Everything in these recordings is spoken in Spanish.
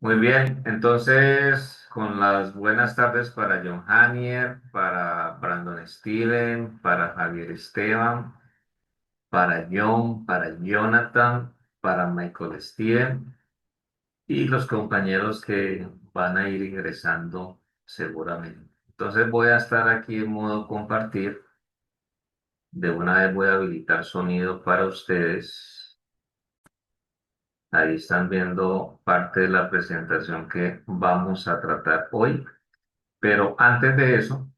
Muy bien, entonces con las buenas tardes para John Hanier, para Brandon Steven, para Javier Esteban, para John, para Jonathan, para Michael Steven y los compañeros que van a ir ingresando seguramente. Entonces voy a estar aquí en modo compartir. De una vez voy a habilitar sonido para ustedes. Ahí están viendo parte de la presentación que vamos a tratar hoy. Pero antes de eso,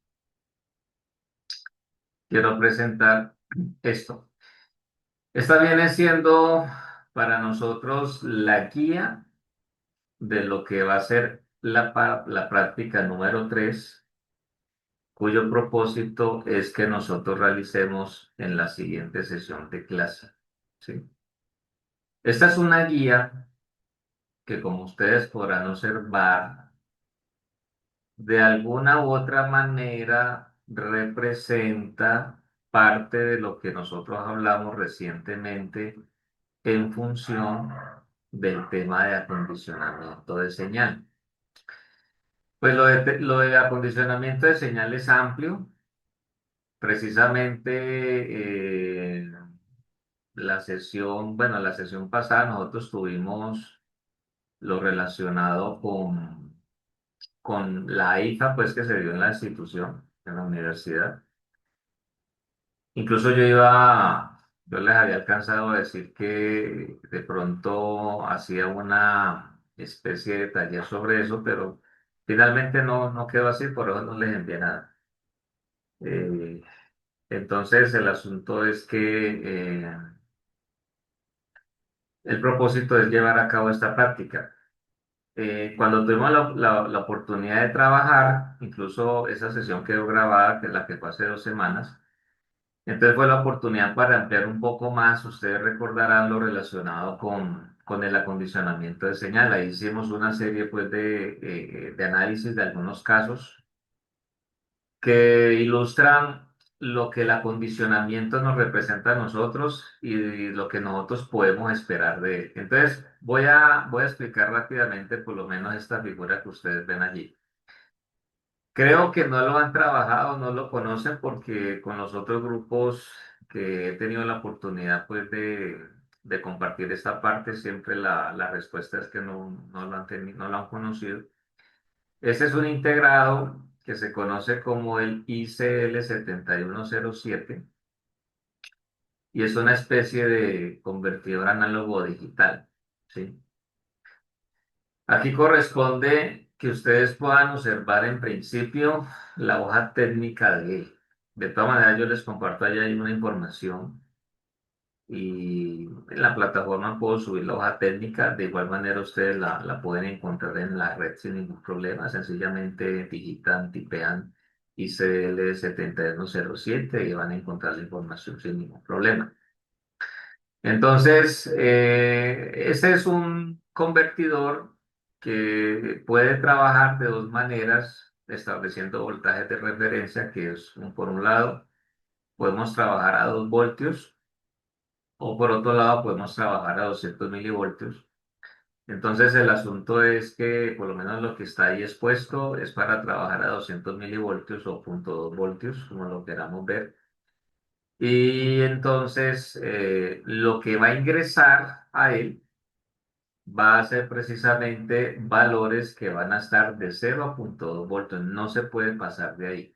quiero presentar esto. Esta viene siendo para nosotros la guía de lo que va a ser la práctica número 3, cuyo propósito es que nosotros realicemos en la siguiente sesión de clase. ¿Sí? Esta es una guía que, como ustedes podrán observar, de alguna u otra manera representa parte de lo que nosotros hablamos recientemente en función del tema de acondicionamiento de señal. Pues lo de acondicionamiento de señal es amplio. Precisamente la sesión pasada nosotros tuvimos lo relacionado con la IFA, pues que se dio en la institución, en la universidad. Incluso yo les había alcanzado a decir que de pronto hacía una especie de taller sobre eso, pero finalmente no quedó así, por eso no les envié nada. Eh, entonces el asunto es que el propósito es llevar a cabo esta práctica. Cuando tuvimos la oportunidad de trabajar, incluso esa sesión quedó grabada, que es la que fue hace 2 semanas. Entonces fue la oportunidad para ampliar un poco más. Ustedes recordarán lo relacionado con el acondicionamiento de señal. Ahí hicimos una serie pues, de análisis de algunos casos que ilustran lo que el acondicionamiento nos representa a nosotros y lo que nosotros podemos esperar de él. Entonces voy a explicar rápidamente por lo menos esta figura que ustedes ven allí. Creo que no lo han trabajado, no lo conocen porque con los otros grupos que he tenido la oportunidad pues de compartir esta parte, siempre la respuesta es que no lo han no lo han conocido. Este es un integrado que se conoce como el ICL 7107 y es una especie de convertidor análogo digital, ¿sí? Aquí corresponde que ustedes puedan observar en principio la hoja técnica de él. De todas maneras, yo les comparto allá hay una información y en la plataforma puedo subir la hoja técnica. De igual manera, ustedes la pueden encontrar en la red sin ningún problema. Sencillamente digitan, tipean ICL 7107 y van a encontrar la información sin ningún problema. Entonces, este es un convertidor que puede trabajar de dos maneras, estableciendo voltajes de referencia, que es, por un lado, podemos trabajar a 2 voltios o por otro lado, podemos trabajar a 200 milivoltios. Entonces, el asunto es que por lo menos lo que está ahí expuesto es para trabajar a 200 milivoltios o 0,2 voltios, como lo queramos ver. Y entonces, lo que va a ingresar a él va a ser precisamente valores que van a estar de 0,2 voltios, no se puede pasar de ahí.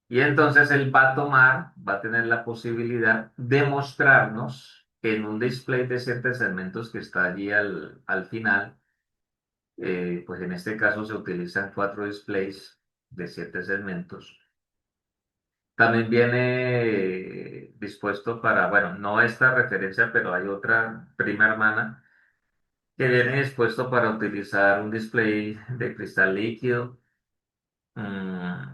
Y entonces él va a tomar, va a tener la posibilidad de mostrarnos en un display de 7 segmentos que está allí al final. Pues en este caso se utilizan 4 displays de 7 segmentos. También viene dispuesto para, bueno, no esta referencia, pero hay otra prima hermana que viene dispuesto para utilizar un display de cristal líquido.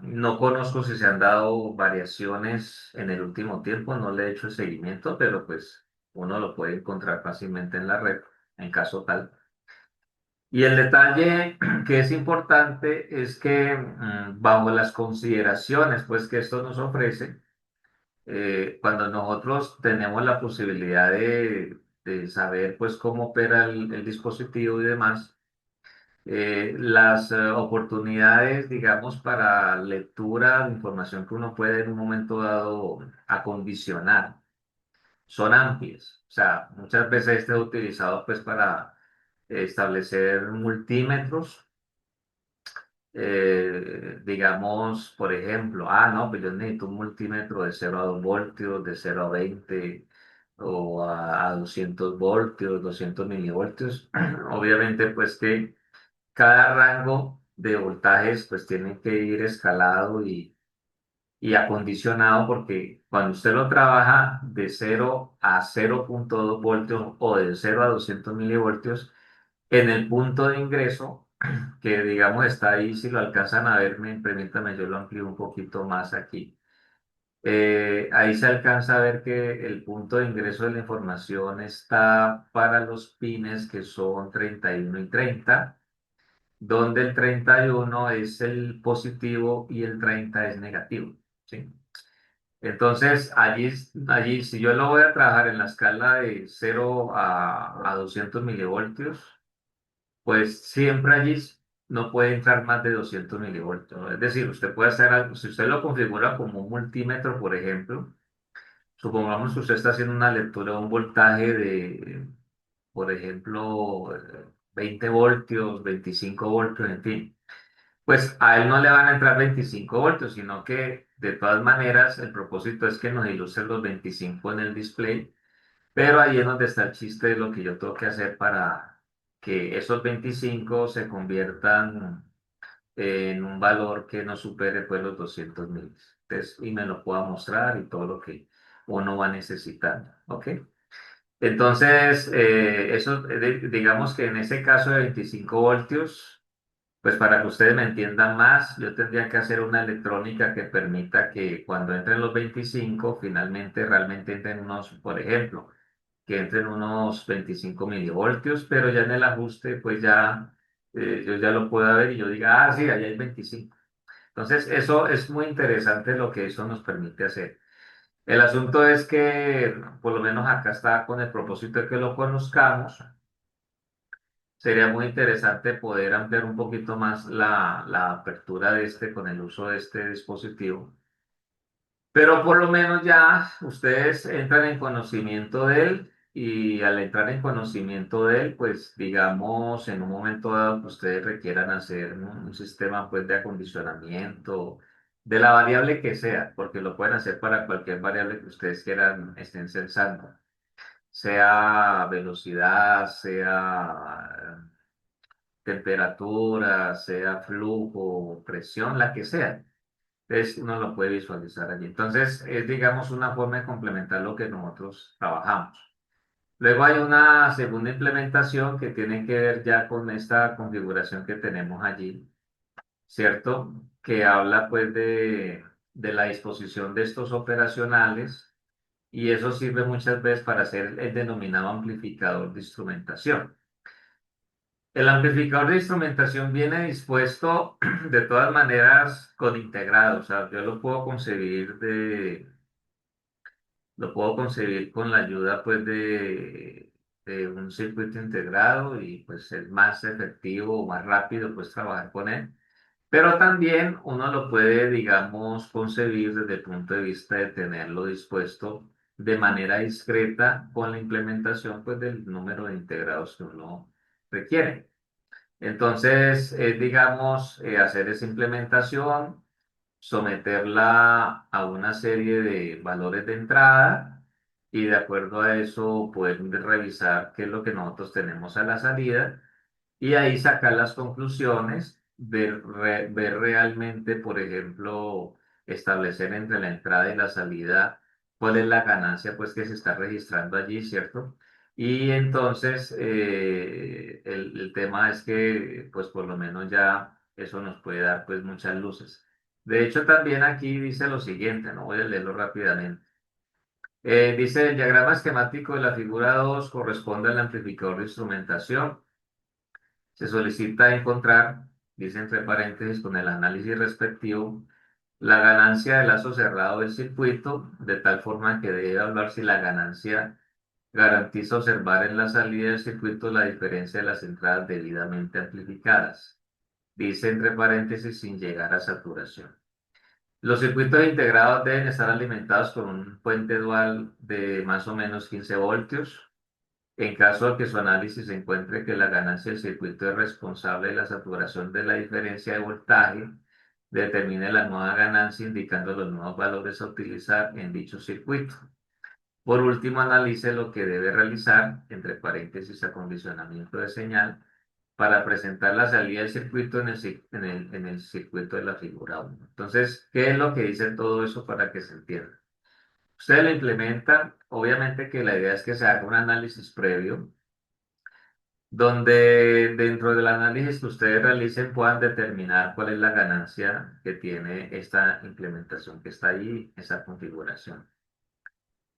No conozco si se han dado variaciones en el último tiempo, no le he hecho el seguimiento, pero pues uno lo puede encontrar fácilmente en la red en caso tal. Y el detalle que es importante es que bajo las consideraciones pues que esto nos ofrece, cuando nosotros tenemos la posibilidad de saber pues cómo opera el dispositivo y demás, Las oportunidades, digamos, para lectura de información que uno puede en un momento dado acondicionar son amplias. O sea, muchas veces este es utilizado pues para establecer multímetros, digamos, por ejemplo, no, pues yo necesito un multímetro de 0 a 2 voltios, de 0 a 20 o a 200 voltios, 200 milivoltios. Obviamente, pues que cada rango de voltajes pues tiene que ir escalado y acondicionado porque cuando usted lo trabaja de 0 a 0,2 voltios o de 0 a 200 milivoltios, en el punto de ingreso, que digamos está ahí, si lo alcanzan a ver, permítame, yo lo amplío un poquito más aquí. Ahí se alcanza a ver que el punto de ingreso de la información está para los pines que son 31 y 30, donde el 31 es el positivo y el 30 es negativo. ¿Sí? Entonces, allí, si yo lo voy a trabajar en la escala de 0 a 200 milivoltios, pues siempre allí no puede entrar más de 200 milivoltios, ¿no? Es decir, usted puede hacer algo, si usted lo configura como un multímetro, por ejemplo, supongamos que usted está haciendo una lectura de un voltaje de, por ejemplo, 20 voltios, 25 voltios, en fin. Pues a él no le van a entrar 25 voltios, sino que de todas maneras el propósito es que nos ilustre los 25 en el display, pero ahí es donde está el chiste de lo que yo tengo que hacer para que esos 25 se conviertan en un valor que no supere pues los 200 mil. Entonces, y me lo pueda mostrar y todo lo que uno va necesitando. ¿Ok? Entonces, eso, digamos que en ese caso de 25 voltios, pues para que ustedes me entiendan más, yo tendría que hacer una electrónica que permita que cuando entren los 25, finalmente realmente entren unos, por ejemplo, que entren unos 25 milivoltios, pero ya en el ajuste, pues ya yo ya lo puedo ver y yo diga, sí, allá hay 25. Entonces, eso es muy interesante lo que eso nos permite hacer. El asunto es que, por lo menos acá está con el propósito de que lo conozcamos. Sería muy interesante poder ampliar un poquito más la apertura de este con el uso de este dispositivo. Pero por lo menos ya ustedes entran en conocimiento de él y al entrar en conocimiento de él, pues digamos en un momento dado que ustedes requieran hacer un sistema pues de acondicionamiento de la variable que sea, porque lo pueden hacer para cualquier variable que ustedes quieran, estén censando, sea velocidad, sea temperatura, sea flujo, presión, la que sea. Entonces uno lo puede visualizar allí. Entonces es, digamos, una forma de complementar lo que nosotros trabajamos. Luego hay una segunda implementación que tiene que ver ya con esta configuración que tenemos allí, ¿cierto? Que habla pues de la disposición de estos operacionales y eso sirve muchas veces para hacer el denominado amplificador de instrumentación. El amplificador de instrumentación viene dispuesto de todas maneras con integrado, o sea, yo lo puedo concebir con la ayuda pues de un circuito integrado y pues es más efectivo o más rápido pues trabajar con él. Pero también uno lo puede, digamos, concebir desde el punto de vista de tenerlo dispuesto de manera discreta con la implementación pues del número de integrados que uno requiere. Entonces, digamos, hacer esa implementación, someterla a una serie de valores de entrada y de acuerdo a eso poder revisar qué es lo que nosotros tenemos a la salida y ahí sacar las conclusiones, ver realmente, por ejemplo, establecer entre la entrada y la salida cuál es la ganancia pues que se está registrando allí, ¿cierto? Y entonces el tema es que pues por lo menos ya eso nos puede dar pues muchas luces. De hecho también aquí dice lo siguiente, no voy a leerlo rápidamente. Dice el diagrama esquemático de la figura 2 corresponde al amplificador de instrumentación. Se solicita encontrar, dice entre paréntesis, con el análisis respectivo, la ganancia del lazo cerrado del circuito, de tal forma que debe evaluar si la ganancia Garantiza observar en la salida del circuito la diferencia de las entradas debidamente amplificadas. Dice entre paréntesis sin llegar a saturación. Los circuitos integrados deben estar alimentados con un puente dual de más o menos 15 voltios. En caso de que su análisis encuentre que la ganancia del circuito es responsable de la saturación de la diferencia de voltaje, determine la nueva ganancia indicando los nuevos valores a utilizar en dicho circuito. Por último, analice lo que debe realizar, entre paréntesis, acondicionamiento de señal, para presentar la salida del circuito en el circuito de la figura 1. Entonces, ¿qué es lo que dice todo eso para que se entienda? Ustedes lo implementan, obviamente que la idea es que se haga un análisis previo, donde dentro del análisis que ustedes realicen puedan determinar cuál es la ganancia que tiene esta implementación que está ahí, esa configuración.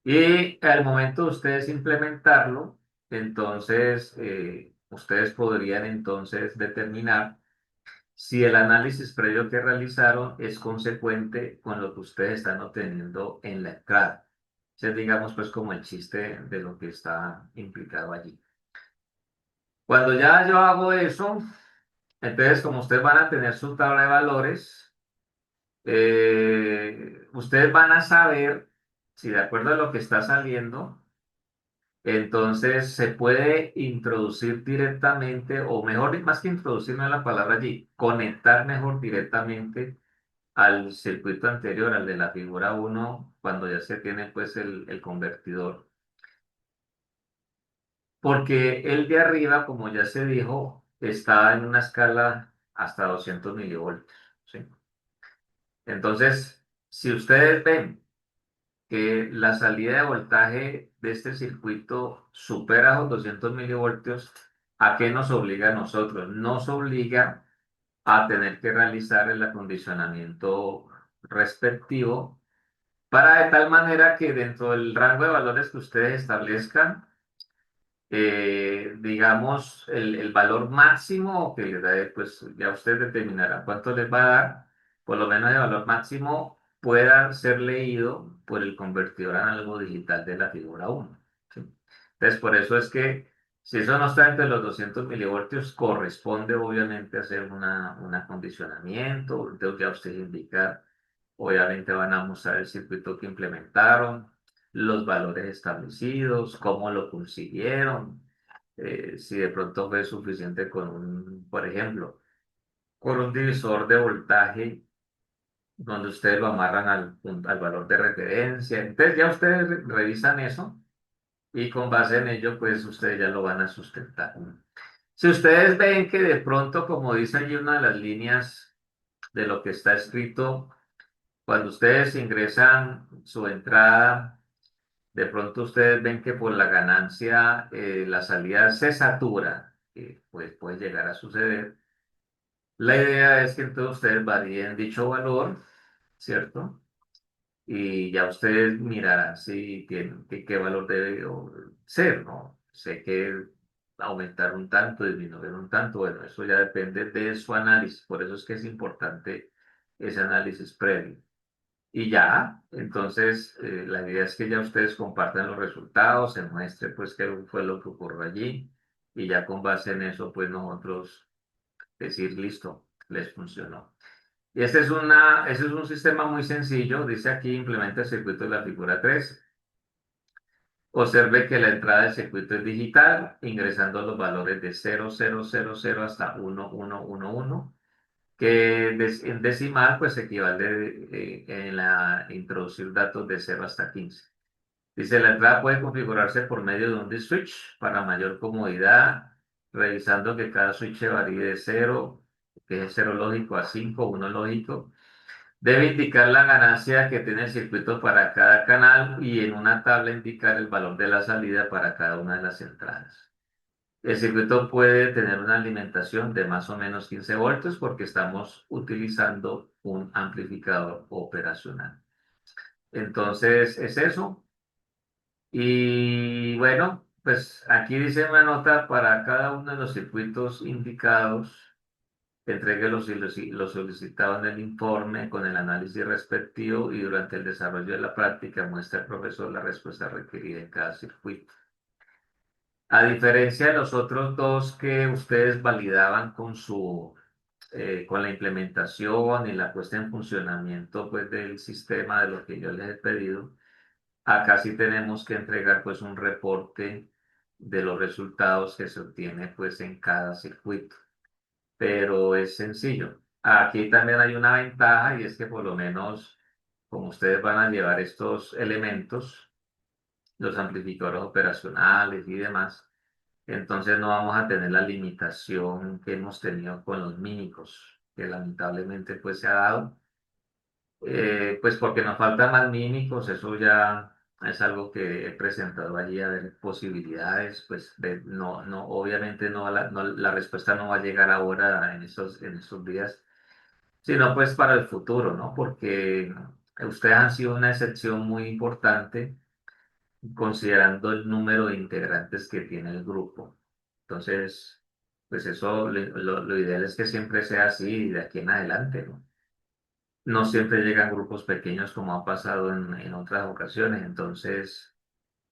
Y al momento de ustedes implementarlo, entonces ustedes podrían entonces determinar si el análisis previo que realizaron es consecuente con lo que ustedes están obteniendo en la entrada. Ese es, digamos, pues como el chiste de lo que está implicado allí. Cuando ya yo hago eso, entonces como ustedes van a tener su tabla de valores, ustedes van a saber si de acuerdo a lo que está saliendo, entonces se puede introducir directamente, o mejor, más que introducir, no es la palabra allí, conectar mejor directamente al circuito anterior, al de la figura 1 cuando ya se tiene pues el convertidor. Porque el de arriba, como ya se dijo, está en una escala hasta 200 milivoltios, ¿sí? Entonces, si ustedes ven que la salida de voltaje de este circuito supera los 200 milivoltios, ¿a qué nos obliga a nosotros? Nos obliga a tener que realizar el acondicionamiento respectivo para de tal manera que dentro del rango de valores que ustedes establezcan, digamos, el valor máximo que les da, pues ya usted determinará cuánto les va a dar, por lo menos el valor máximo pueda ser leído por el convertidor análogo digital de la figura 1. ¿Sí? Entonces, por eso es que si eso no está entre los 200 milivoltios, corresponde obviamente hacer un acondicionamiento, entonces ya usted indica, obviamente van a mostrar el circuito que implementaron, los valores establecidos, cómo lo consiguieron, si de pronto fue suficiente con un, por ejemplo, con un divisor de voltaje donde ustedes lo amarran al valor de referencia. Entonces ya ustedes revisan eso y con base en ello, pues ustedes ya lo van a sustentar. Si ustedes ven que de pronto, como dice allí una de las líneas de lo que está escrito, cuando ustedes ingresan su entrada, de pronto ustedes ven que por la ganancia la salida se satura, que pues puede llegar a suceder. La idea es que entonces ustedes varíen dicho valor, ¿cierto? Y ya ustedes mirarán si tienen, qué valor debe ser, ¿no? Sé que aumentar un tanto, disminuir un tanto, bueno, eso ya depende de su análisis, por eso es que es importante ese análisis previo. Y ya, entonces la idea es que ya ustedes compartan los resultados, se muestre pues qué fue lo que ocurrió allí y ya con base en eso pues nosotros decir listo, les funcionó. Y este es un sistema muy sencillo, dice aquí implementa el circuito de la figura 3. Observe que la entrada del circuito es digital, ingresando los valores de 0000 hasta 1111 que en decimal pues equivale en la introducir datos de 0 hasta 15. Dice, la entrada puede configurarse por medio de un switch para mayor comodidad, revisando que cada switch varíe de 0, que es 0 lógico, a 5, 1 lógico. Debe indicar la ganancia que tiene el circuito para cada canal y en una tabla indicar el valor de la salida para cada una de las entradas. El circuito puede tener una alimentación de más o menos 15 voltios porque estamos utilizando un amplificador operacional. Entonces, es eso. Y bueno, pues aquí dice una nota para cada uno de los circuitos indicados. Entregue lo solicitado en el informe con el análisis respectivo y durante el desarrollo de la práctica muestra al profesor la respuesta requerida en cada circuito. A diferencia de los otros dos que ustedes validaban con la implementación y la puesta en funcionamiento, pues, del sistema de lo que yo les he pedido, acá sí tenemos que entregar, pues, un reporte de los resultados que se obtiene, pues, en cada circuito. Pero es sencillo. Aquí también hay una ventaja y es que por lo menos, como ustedes van a llevar estos elementos, los amplificadores operacionales y demás, entonces no vamos a tener la limitación que hemos tenido con los mímicos, que lamentablemente pues se ha dado, pues porque nos faltan más mímicos, eso ya es algo que he presentado allí a ver posibilidades, pues no, no, obviamente la respuesta no va a llegar ahora en estos días, sino pues para el futuro, ¿no? Porque ustedes han sido una excepción muy importante considerando el número de integrantes que tiene el grupo. Entonces, pues eso, lo ideal es que siempre sea así de aquí en adelante, ¿no? No siempre llegan grupos pequeños como ha pasado en otras ocasiones, entonces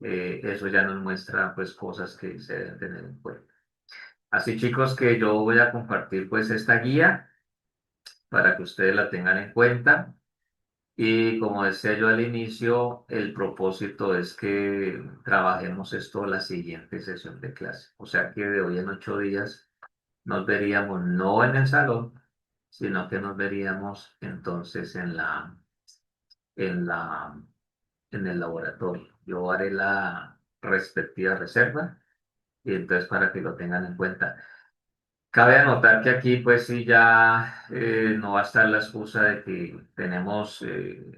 eso ya nos muestra pues cosas que se deben tener en cuenta. Así chicos que yo voy a compartir pues esta guía para que ustedes la tengan en cuenta. Y como decía yo al inicio, el propósito es que trabajemos esto la siguiente sesión de clase. O sea que de hoy en 8 días nos veríamos no en el salón, sino que nos veríamos entonces en la, en el laboratorio. Yo haré la respectiva reserva y entonces para que lo tengan en cuenta. Cabe anotar que aquí pues sí ya no va a estar la excusa de que tenemos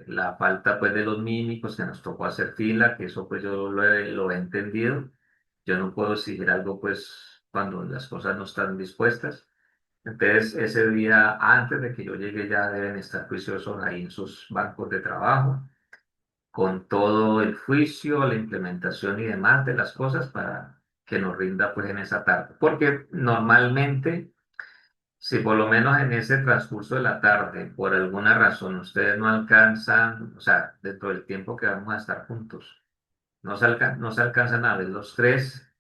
la falta pues de los mímicos, que nos tocó hacer fila, que eso pues yo lo he entendido. Yo no puedo exigir algo pues cuando las cosas no están dispuestas. Entonces ese día antes de que yo llegue ya deben estar juiciosos ahí en sus bancos de trabajo, con todo el juicio, la implementación y demás de las cosas para que nos rinda pues en esa tarde. Porque normalmente si por lo menos en ese transcurso de la tarde, por alguna razón, ustedes no alcanzan, o sea, dentro del tiempo que vamos a estar juntos, no se alcanzan a ver los tres,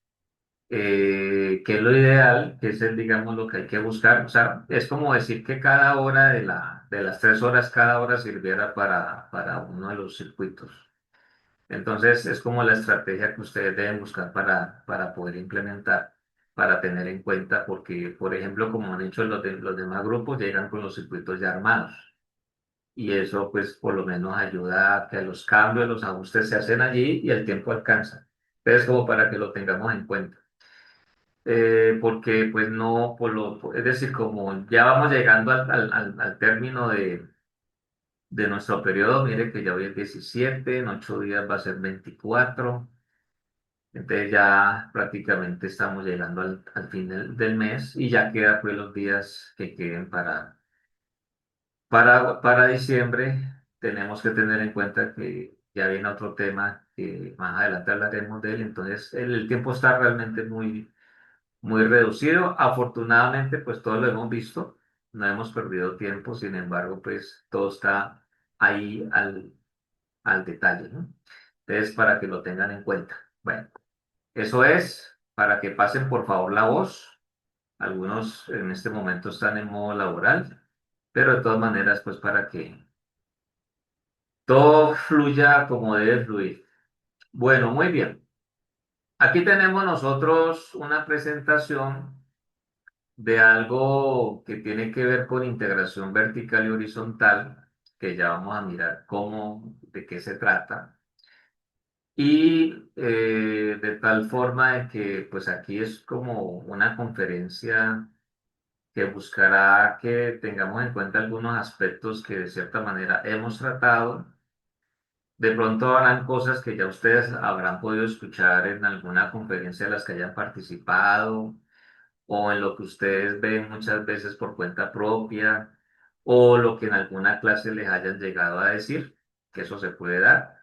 que es lo ideal, que es el, digamos, lo que hay que buscar. O sea, es como decir que cada hora de las 3 horas, cada hora sirviera para uno de los circuitos. Entonces, es como la estrategia que ustedes deben buscar para poder implementar, para tener en cuenta, porque, por ejemplo, como han hecho los demás grupos, llegan con los circuitos ya armados. Y eso, pues, por lo menos ayuda a que los cambios, los ajustes se hacen allí y el tiempo alcanza. Entonces, como para que lo tengamos en cuenta. Porque, pues, no, es decir, como ya vamos llegando al término de nuestro periodo, mire que ya hoy es 17, en 8 días va a ser 24. Entonces ya prácticamente estamos llegando al fin del mes y ya queda pues los días que queden para diciembre. Tenemos que tener en cuenta que ya viene otro tema que más adelante hablaremos de él. Entonces el tiempo está realmente muy reducido. Afortunadamente pues todo lo hemos visto, no hemos perdido tiempo, sin embargo pues todo está ahí al detalle, ¿no? Entonces para que lo tengan en cuenta. Bueno. Eso es para que pasen por favor la voz. Algunos en este momento están en modo laboral, pero de todas maneras, pues para que todo fluya como debe fluir. Bueno, muy bien. Aquí tenemos nosotros una presentación de algo que tiene que ver con integración vertical y horizontal, que ya vamos a mirar de qué se trata. Y de tal forma de que, pues aquí es como una conferencia que buscará que tengamos en cuenta algunos aspectos que de cierta manera hemos tratado. De pronto habrán cosas que ya ustedes habrán podido escuchar en alguna conferencia de las que hayan participado o en lo que ustedes ven muchas veces por cuenta propia o lo que en alguna clase les hayan llegado a decir, que eso se puede dar.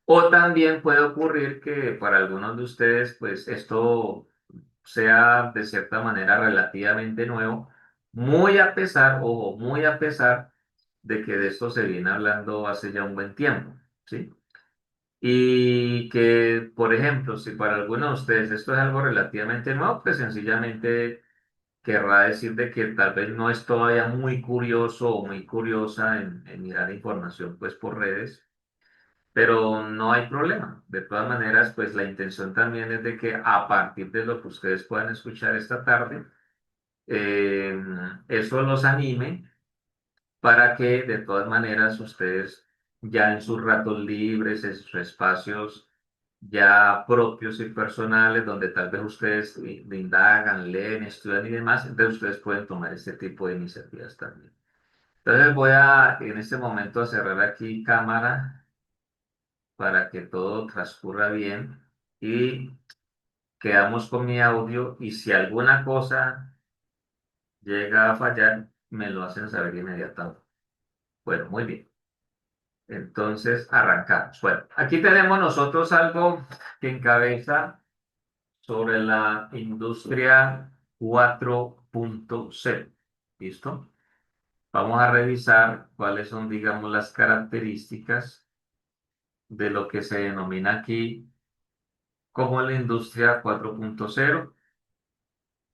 O también puede ocurrir que para algunos de ustedes, pues esto sea de cierta manera relativamente nuevo, muy a pesar de que de esto se viene hablando hace ya un buen tiempo, ¿sí? Y que, por ejemplo, si para algunos de ustedes esto es algo relativamente nuevo, pues sencillamente querrá decir de que tal vez no es todavía muy curioso o muy curiosa en mirar información pues por redes, pero no hay problema. De todas maneras, pues la intención también es de que a partir de lo que ustedes puedan escuchar esta tarde, eh, eso los anime para que de todas maneras ustedes ya en sus ratos libres, en sus espacios ya propios y personales, donde tal vez ustedes indagan, leen, estudian y demás, entonces ustedes pueden tomar este tipo de iniciativas también. Entonces voy a en este momento a cerrar aquí cámara para que todo transcurra bien y quedamos con mi audio y si alguna cosa llega a fallar, me lo hacen saber inmediatamente. Bueno, muy bien. Entonces, arrancamos. Bueno, aquí tenemos nosotros algo que encabeza sobre la industria 4.0. ¿Listo? Vamos a revisar cuáles son, digamos, las características de lo que se denomina aquí como la industria 4.0.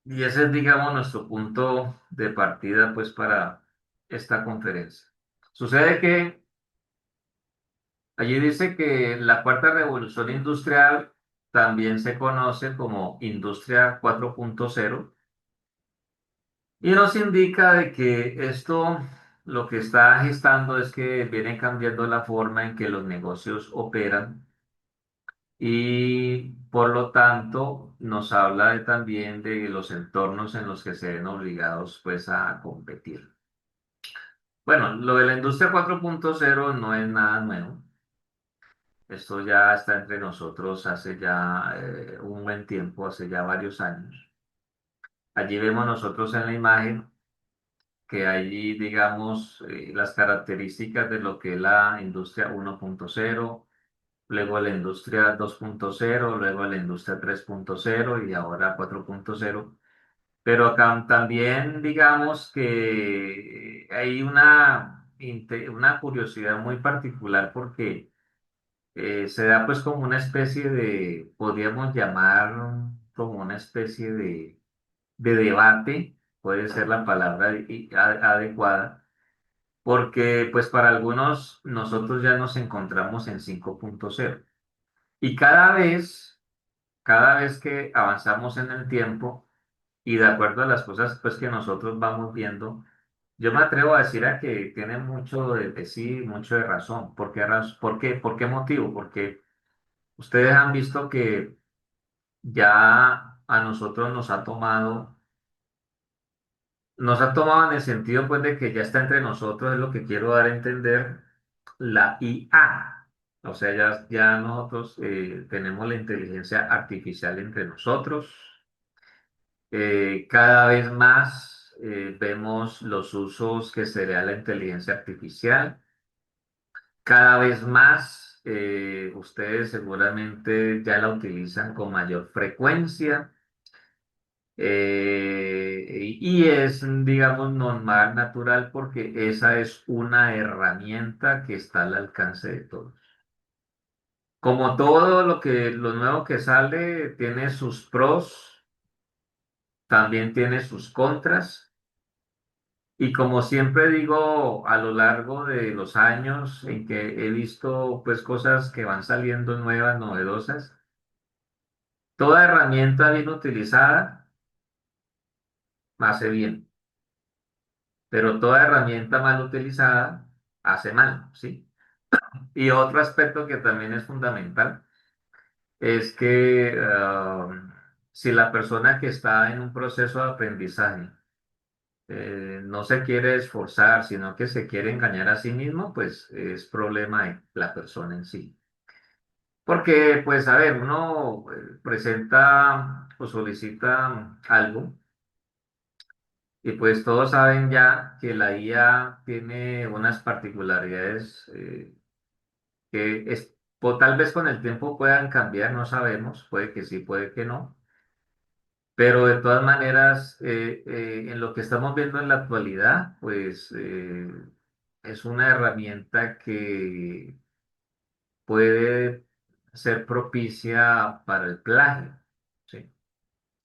Y ese es, digamos, nuestro punto de partida, pues, para esta conferencia. Sucede que allí dice que la cuarta revolución industrial también se conoce como industria 4.0 y nos indica de que esto lo que está gestando es que viene cambiando la forma en que los negocios operan y por lo tanto nos habla también de los entornos en los que se ven obligados pues a competir. Bueno, lo de la industria 4.0 no es nada nuevo. Esto ya está entre nosotros hace ya un buen tiempo, hace ya varios años. Allí vemos nosotros en la imagen que hay, digamos, las características de lo que es la industria 1.0, luego la industria 2.0, luego la industria 3.0 y ahora 4.0. Pero acá también, digamos que hay una curiosidad muy particular porque se da pues como una especie de, podríamos llamar como una especie de debate, puede ser la palabra adecuada, porque pues para algunos nosotros ya nos encontramos en 5.0 y cada vez que avanzamos en el tiempo y de acuerdo a las cosas pues que nosotros vamos viendo, yo me atrevo a decir a que tiene mucho de sí, mucho de razón. ¿Por qué, por qué motivo? Porque ustedes han visto que ya a nosotros nos ha tomado en el sentido pues de que ya está entre nosotros, es lo que quiero dar a entender, la IA. O sea, ya nosotros tenemos la inteligencia artificial entre nosotros. Cada vez más vemos los usos que se le da a la inteligencia artificial. Cada vez más ustedes seguramente ya la utilizan con mayor frecuencia. Y es, digamos, normal, natural, porque esa es una herramienta que está al alcance de todos. Como todo lo nuevo que sale tiene sus pros, también tiene sus contras. Y como siempre digo, a lo largo de los años en que he visto pues cosas que van saliendo nuevas, novedosas, toda herramienta bien utilizada hace bien. Pero toda herramienta mal utilizada hace mal, ¿sí? Y otro aspecto que también es fundamental es que si la persona que está en un proceso de aprendizaje no se quiere esforzar, sino que se quiere engañar a sí mismo, pues es problema de la persona en sí. Porque, pues, a ver, uno presenta o solicita algo. Y pues todos saben ya que la IA tiene unas particularidades que tal vez con el tiempo puedan cambiar, no sabemos, puede que sí, puede que no, pero de todas maneras, en lo que estamos viendo en la actualidad, pues es una herramienta que puede ser propicia para el plagio, ¿sí?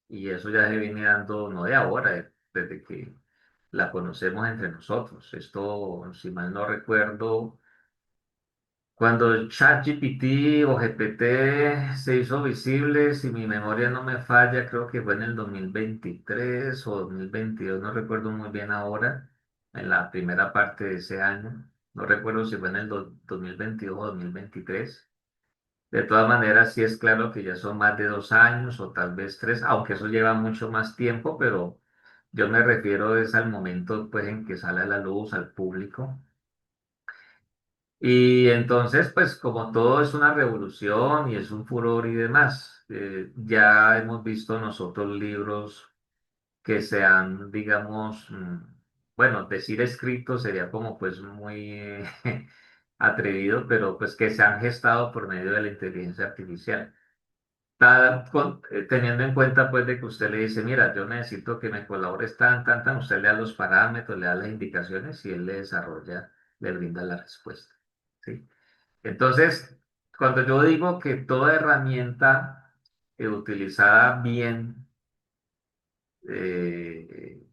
Y eso ya se viene dando, no de ahora, desde que la conocemos entre nosotros. Esto, si mal no recuerdo, cuando ChatGPT o GPT se hizo visible, si mi memoria no me falla, creo que fue en el 2023 o 2022, no recuerdo muy bien ahora, en la primera parte de ese año. No recuerdo si fue en el 2022 o 2023. De todas maneras, sí es claro que ya son más de 2 años o tal vez 3, aunque eso lleva mucho más tiempo, pero yo me refiero es al momento pues en que sale a la luz, al público. Y entonces, pues como todo es una revolución y es un furor y demás, ya hemos visto nosotros libros que se han, digamos, bueno, decir escritos sería como pues muy atrevido, pero pues que se han gestado por medio de la inteligencia artificial. Teniendo en cuenta pues de que usted le dice, mira, yo necesito que me colabores tan, usted le da los parámetros, le da las indicaciones y él le desarrolla, le brinda la respuesta. ¿Sí? Entonces, cuando yo digo que toda herramienta utilizada bien, eh,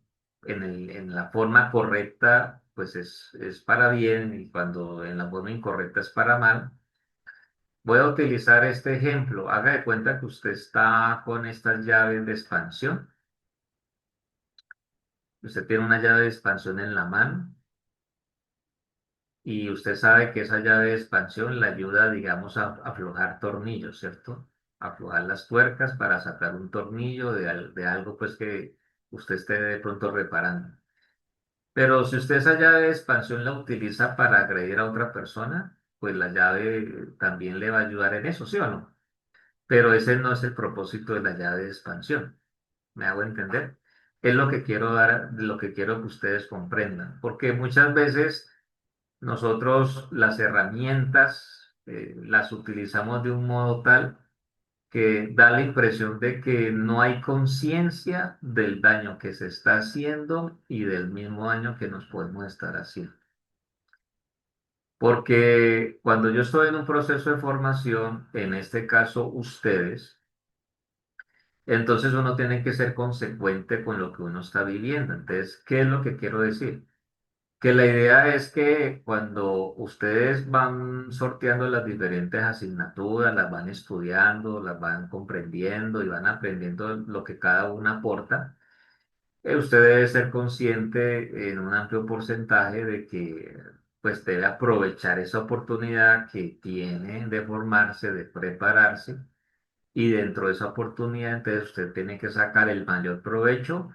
en la forma correcta, pues es para bien y cuando en la forma incorrecta es para mal. Voy a utilizar este ejemplo. Haga de cuenta que usted está con estas llaves de expansión. Usted tiene una llave de expansión en la mano y usted sabe que esa llave de expansión le ayuda, digamos, a aflojar tornillos, ¿cierto? Aflojar las tuercas para sacar un tornillo de algo pues que usted esté de pronto reparando. Pero si usted esa llave de expansión la utiliza para agredir a otra persona, pues la llave también le va a ayudar en eso, ¿sí o no? Pero ese no es el propósito de la llave de expansión. ¿Me hago entender? Es lo que quiero dar, lo que quiero que ustedes comprendan, porque muchas veces nosotros las herramientas las utilizamos de un modo tal que da la impresión de que no hay conciencia del daño que se está haciendo y del mismo daño que nos podemos estar haciendo. Porque cuando yo estoy en un proceso de formación, en este caso ustedes, entonces uno tiene que ser consecuente con lo que uno está viviendo. Entonces, ¿qué es lo que quiero decir? Que la idea es que cuando ustedes van sorteando las diferentes asignaturas, las van estudiando, las van comprendiendo y van aprendiendo lo que cada una aporta, usted debe ser consciente en un amplio porcentaje de que pues debe aprovechar esa oportunidad que tiene de formarse, de prepararse y dentro de esa oportunidad, entonces usted tiene que sacar el mayor provecho,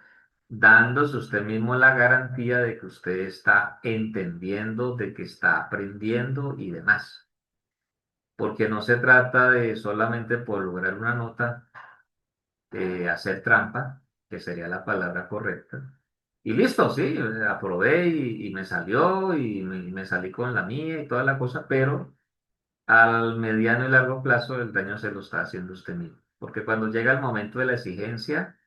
dándose usted mismo la garantía de que usted está entendiendo, de que está aprendiendo y demás. Porque no se trata de solamente por lograr una nota, hacer trampa, que sería la palabra correcta. Y listo, sí, aprobé y me salió y me salí con la mía y toda la cosa, pero al mediano y largo plazo el daño se lo está haciendo usted mismo. Porque cuando llega el momento de la exigencia,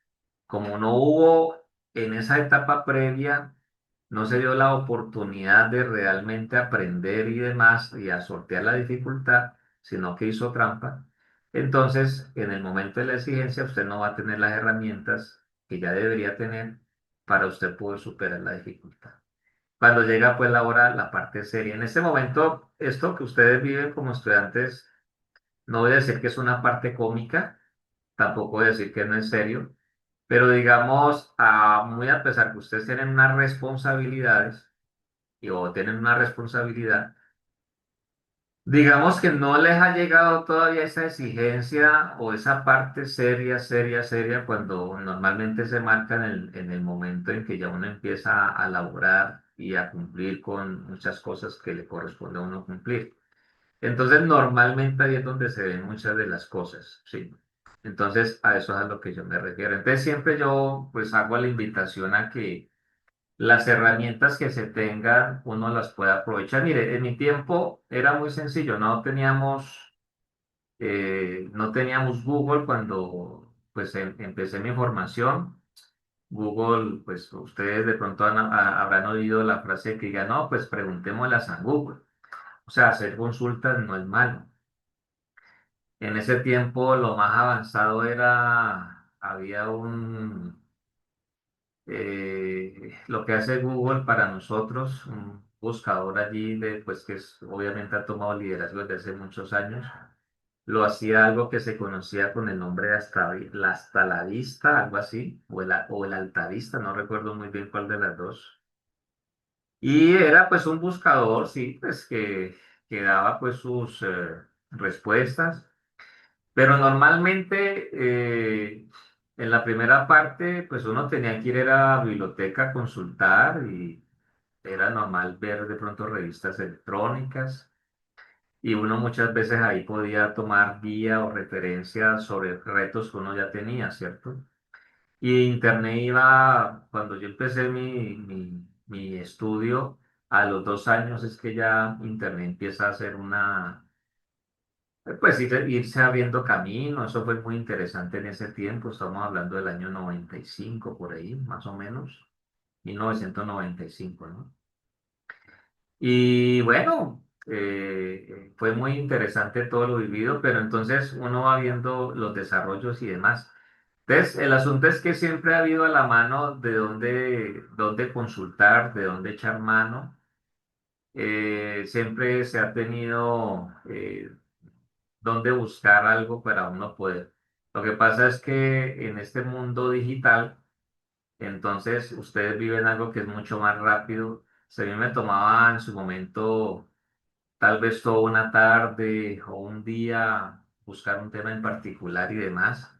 como no hubo en esa etapa previa, no se dio la oportunidad de realmente aprender y demás y a sortear la dificultad, sino que hizo trampa. Entonces, en el momento de la exigencia, usted no va a tener las herramientas que ya debería tener para usted poder superar la dificultad. Cuando llega pues la hora, la parte seria. En este momento, esto que ustedes viven como estudiantes, no voy a decir que es una parte cómica, tampoco voy a decir que no es serio, pero digamos, muy a pesar que ustedes tienen unas responsabilidades o tienen una responsabilidad, digamos que no les ha llegado todavía esa exigencia o esa parte seria, cuando normalmente se marca en el momento en que ya uno empieza a laborar y a cumplir con muchas cosas que le corresponde a uno cumplir. Entonces, normalmente ahí es donde se ven muchas de las cosas, ¿sí? Entonces, a eso es a lo que yo me refiero. Entonces, siempre yo pues hago la invitación a que las herramientas que se tengan, uno las pueda aprovechar. Mire, en mi tiempo era muy sencillo, no teníamos Google cuando pues empecé mi formación. Google, pues ustedes de pronto habrán oído la frase que diga, no, pues preguntémoslas a Google. O sea, hacer consultas no es malo. En ese tiempo lo más avanzado era, había lo que hace Google para nosotros, un buscador allí de, pues que obviamente ha tomado liderazgo desde hace muchos años. Lo hacía algo que se conocía con el nombre de hasta la vista, algo así, o el altavista, no recuerdo muy bien cuál de las dos. Y era pues un buscador, sí, pues que daba pues sus respuestas, pero normalmente en la primera parte pues uno tenía que ir a la biblioteca a consultar y era normal ver de pronto revistas electrónicas y uno muchas veces ahí podía tomar guía o referencia sobre retos que uno ya tenía, ¿cierto? Y Internet iba, cuando yo empecé mi estudio, a los 2 años es que ya Internet empieza a ser pues irse abriendo camino, eso fue muy interesante en ese tiempo, estamos hablando del año 95 por ahí, más o menos, 1995, ¿no? Y bueno, fue muy interesante todo lo vivido, pero entonces uno va viendo los desarrollos y demás. Entonces, el asunto es que siempre ha habido a la mano de dónde consultar, de dónde echar mano. Siempre se ha tenido dónde buscar algo para uno poder. Lo que pasa es que en este mundo digital, entonces ustedes viven algo que es mucho más rápido. Si a mí me tomaba en su momento tal vez toda una tarde o un día buscar un tema en particular y demás.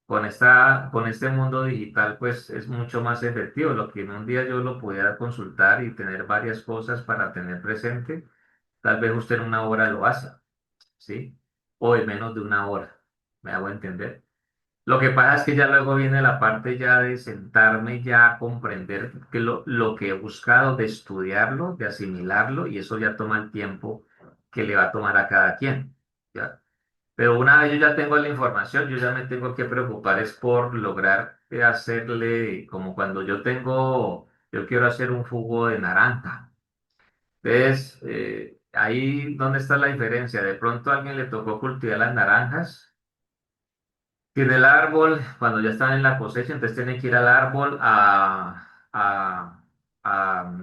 Con este mundo digital, pues es mucho más efectivo. Lo que en un día yo lo pudiera consultar y tener varias cosas para tener presente, tal vez usted en una hora lo hace, ¿sí? O en menos de una hora. ¿Me hago entender? Lo que pasa es que ya luego viene la parte ya de sentarme ya a comprender que lo que he buscado, de estudiarlo, de asimilarlo, y eso ya toma el tiempo que le va a tomar a cada quien, ¿ya? Pero una vez yo ya tengo la información, yo ya me tengo que preocupar es por lograr hacerle, como cuando yo quiero hacer un jugo de naranja. Entonces, ahí donde está la diferencia. De pronto a alguien le tocó cultivar las naranjas, tiene el árbol, cuando ya están en la cosecha, entonces tiene que ir al árbol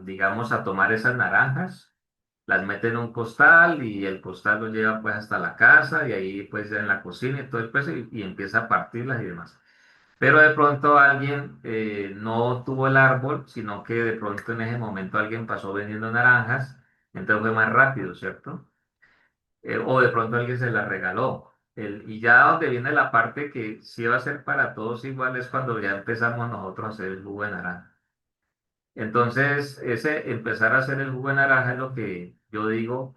digamos, a tomar esas naranjas, las mete en un costal y el costal lo lleva pues hasta la casa y ahí pues en la cocina y todo el peso y empieza a partirlas y demás. Pero de pronto alguien no tuvo el árbol, sino que de pronto en ese momento alguien pasó vendiendo naranjas, entonces fue más rápido, ¿cierto? O de pronto alguien se la regaló. Y ya donde viene la parte que sí va a ser para todos igual es cuando ya empezamos nosotros a hacer el jugo de naranja. Entonces, ese empezar a hacer el jugo de naranja es lo que yo digo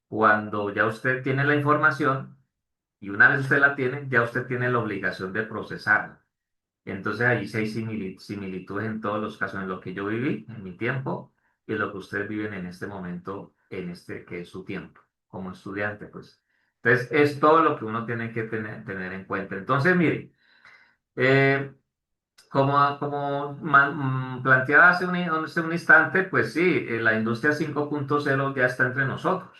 cuando ya usted tiene la información y una vez usted la tiene, ya usted tiene la obligación de procesarla. Entonces, allí sí hay similitudes en todos los casos, en lo que yo viví en mi tiempo y lo que ustedes viven en este momento, en este que es su tiempo, como estudiante, pues. Entonces, es todo lo que uno tiene que tener en cuenta. Entonces, mire, eh, como planteaba hace un instante, pues sí, la industria 5.0 ya está entre nosotros.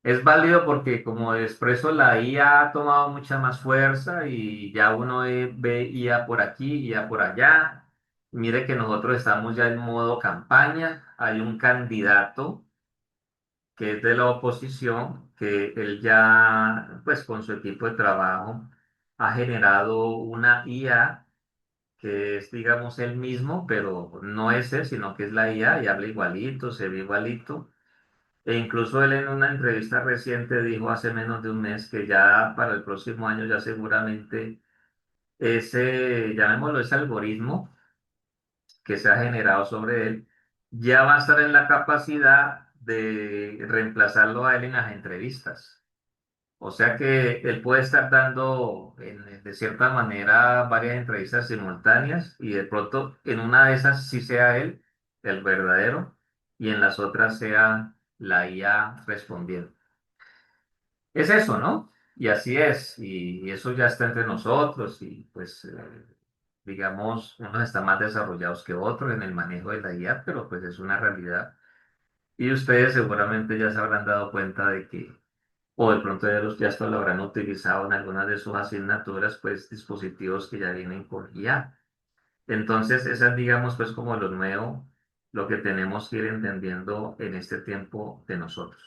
Es válido porque, como expreso, la IA ha tomado mucha más fuerza y ya uno ve IA por aquí, IA por allá. Mire que nosotros estamos ya en modo campaña. Hay un candidato que es de la oposición, que él ya, pues con su equipo de trabajo, ha generado una IA que es, digamos, él mismo, pero no es él, sino que es la IA y habla igualito, se ve igualito. E incluso él en una entrevista reciente dijo hace menos de un mes que ya para el próximo año ya seguramente llamémoslo ese algoritmo que se ha generado sobre él, ya va a estar en la capacidad de reemplazarlo a él en las entrevistas. O sea que él puede estar dando de cierta manera varias entrevistas simultáneas y de pronto en una de esas sí sea él el verdadero y en las otras sea la IA respondiendo. Es eso, ¿no? Y así es, y eso ya está entre nosotros y pues digamos, unos están más desarrollados que otros en el manejo de la IA, pero pues es una realidad. Y ustedes seguramente ya se habrán dado cuenta de que o de pronto ya esto lo habrán utilizado en algunas de sus asignaturas, pues dispositivos que ya vienen con IA. Entonces, esa es, digamos, pues como lo nuevo, lo que tenemos que ir entendiendo en este tiempo de nosotros.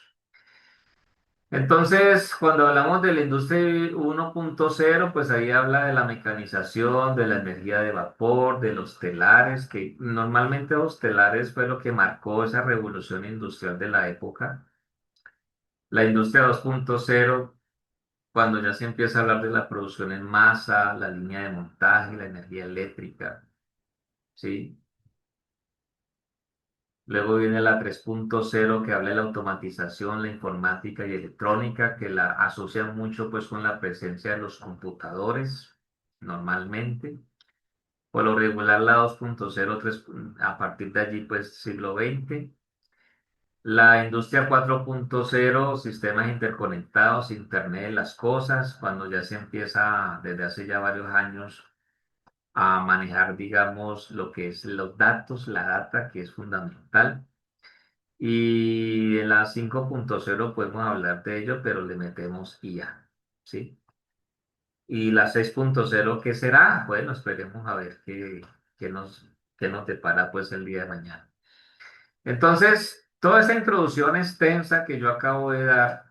Entonces, cuando hablamos de la industria 1.0, pues ahí habla de la mecanización, de la energía de vapor, de los telares, que normalmente los telares fue lo que marcó esa revolución industrial de la época. La industria 2.0, cuando ya se empieza a hablar de la producción en masa, la línea de montaje, la energía eléctrica, ¿sí? Luego viene la 3.0 que habla de la automatización, la informática y electrónica, que la asocian mucho pues con la presencia de los computadores normalmente. Por lo regular la 2.0, a partir de allí pues siglo XX. La industria 4.0, sistemas interconectados, Internet de las cosas, cuando ya se empieza desde hace ya varios años a manejar, digamos, lo que es los datos, la data, que es fundamental. Y en la 5.0 podemos hablar de ello, pero le metemos IA, ¿sí? Y la 6.0, ¿qué será? Bueno, esperemos a ver qué nos, qué nos depara pues el día de mañana. Entonces, toda esta introducción extensa que yo acabo de dar,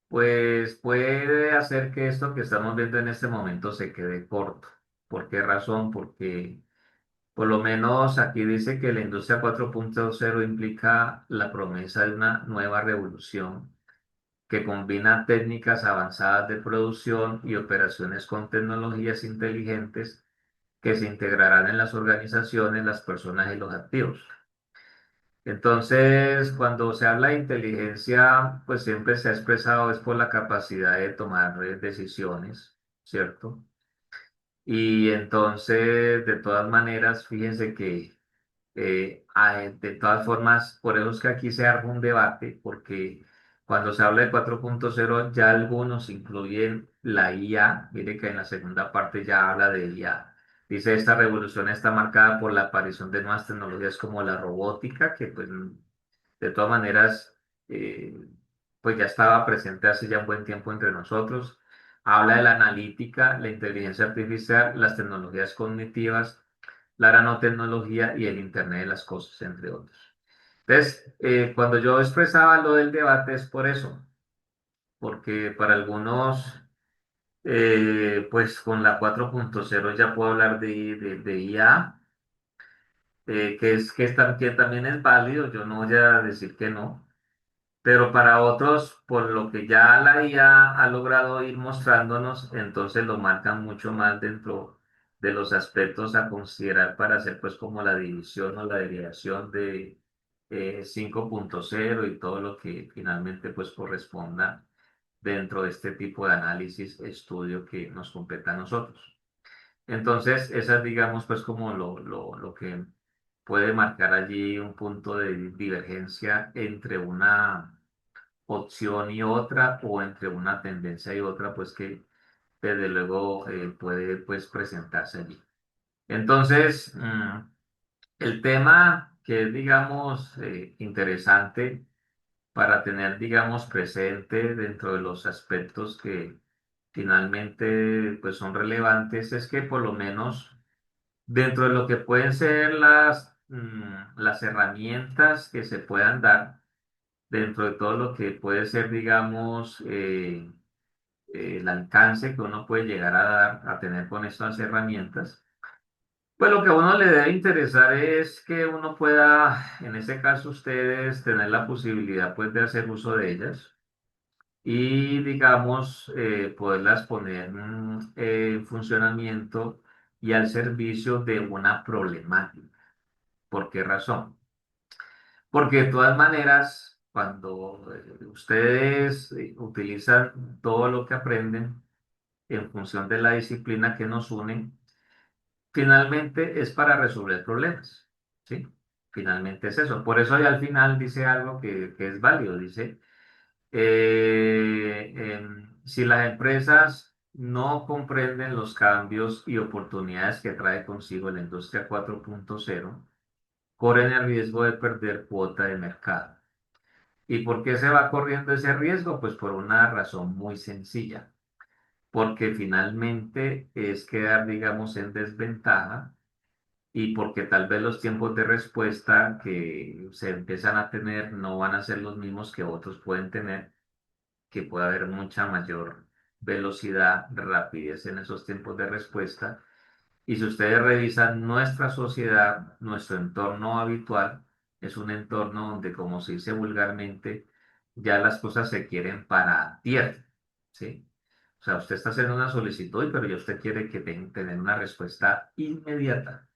pues puede hacer que esto que estamos viendo en este momento se quede corto. ¿Por qué razón? Porque por lo menos aquí dice que la industria 4.0 implica la promesa de una nueva revolución que combina técnicas avanzadas de producción y operaciones con tecnologías inteligentes que se integrarán en las organizaciones, las personas y los activos. Entonces, cuando se habla de inteligencia, pues siempre se ha expresado es por la capacidad de tomar decisiones, ¿cierto? Y entonces, de todas maneras, fíjense que de todas formas, por eso es que aquí se arma un debate, porque cuando se habla de 4.0 ya algunos incluyen la IA. Mire que en la segunda parte ya habla de IA. Dice, esta revolución está marcada por la aparición de nuevas tecnologías como la robótica, que pues de todas maneras, eh, pues ya estaba presente hace ya un buen tiempo entre nosotros. Habla de la analítica, la inteligencia artificial, las tecnologías cognitivas, la nanotecnología y el Internet de las cosas, entre otros. Entonces, cuando yo expresaba lo del debate es por eso, porque para algunos, pues con la 4.0 ya puedo hablar de IA, que también es válido, yo no voy a decir que no. Pero para otros, por lo que ya la IA ha logrado ir mostrándonos, entonces lo marcan mucho más dentro de los aspectos a considerar para hacer pues como la división o la derivación de 5.0 y todo lo que finalmente pues corresponda dentro de este tipo de análisis, estudio que nos compete a nosotros. Entonces, esa es, digamos, pues como lo que puede marcar allí un punto de divergencia entre una opción y otra, o entre una tendencia y otra, pues que desde luego puede pues presentarse allí. Entonces, el tema que es, digamos, interesante para tener, digamos, presente dentro de los aspectos que finalmente pues son relevantes es que por lo menos dentro de lo que pueden ser las herramientas que se puedan dar, dentro de todo lo que puede ser, digamos, el alcance que uno puede llegar a dar, a tener con estas herramientas, pues lo que a uno le debe interesar es que uno pueda, en ese caso ustedes, tener la posibilidad pues de hacer uso de ellas y digamos poderlas poner en funcionamiento y al servicio de una problemática. ¿Por qué razón? Porque de todas maneras, cuando ustedes utilizan todo lo que aprenden en función de la disciplina que nos une, finalmente es para resolver problemas, ¿sí? Finalmente es eso. Por eso ya al final dice algo que es válido. Dice, si las empresas no comprenden los cambios y oportunidades que trae consigo la industria 4.0, corren el riesgo de perder cuota de mercado. ¿Y por qué se va corriendo ese riesgo? Pues por una razón muy sencilla, porque finalmente es quedar, digamos, en desventaja y porque tal vez los tiempos de respuesta que se empiezan a tener no van a ser los mismos que otros pueden tener, que puede haber mucha mayor velocidad, rapidez en esos tiempos de respuesta. Y si ustedes revisan nuestra sociedad, nuestro entorno habitual, es un entorno donde, como se dice vulgarmente, ya las cosas se quieren para ayer, ¿sí? O sea, usted está haciendo una solicitud, pero ya usted quiere que tener una respuesta inmediata.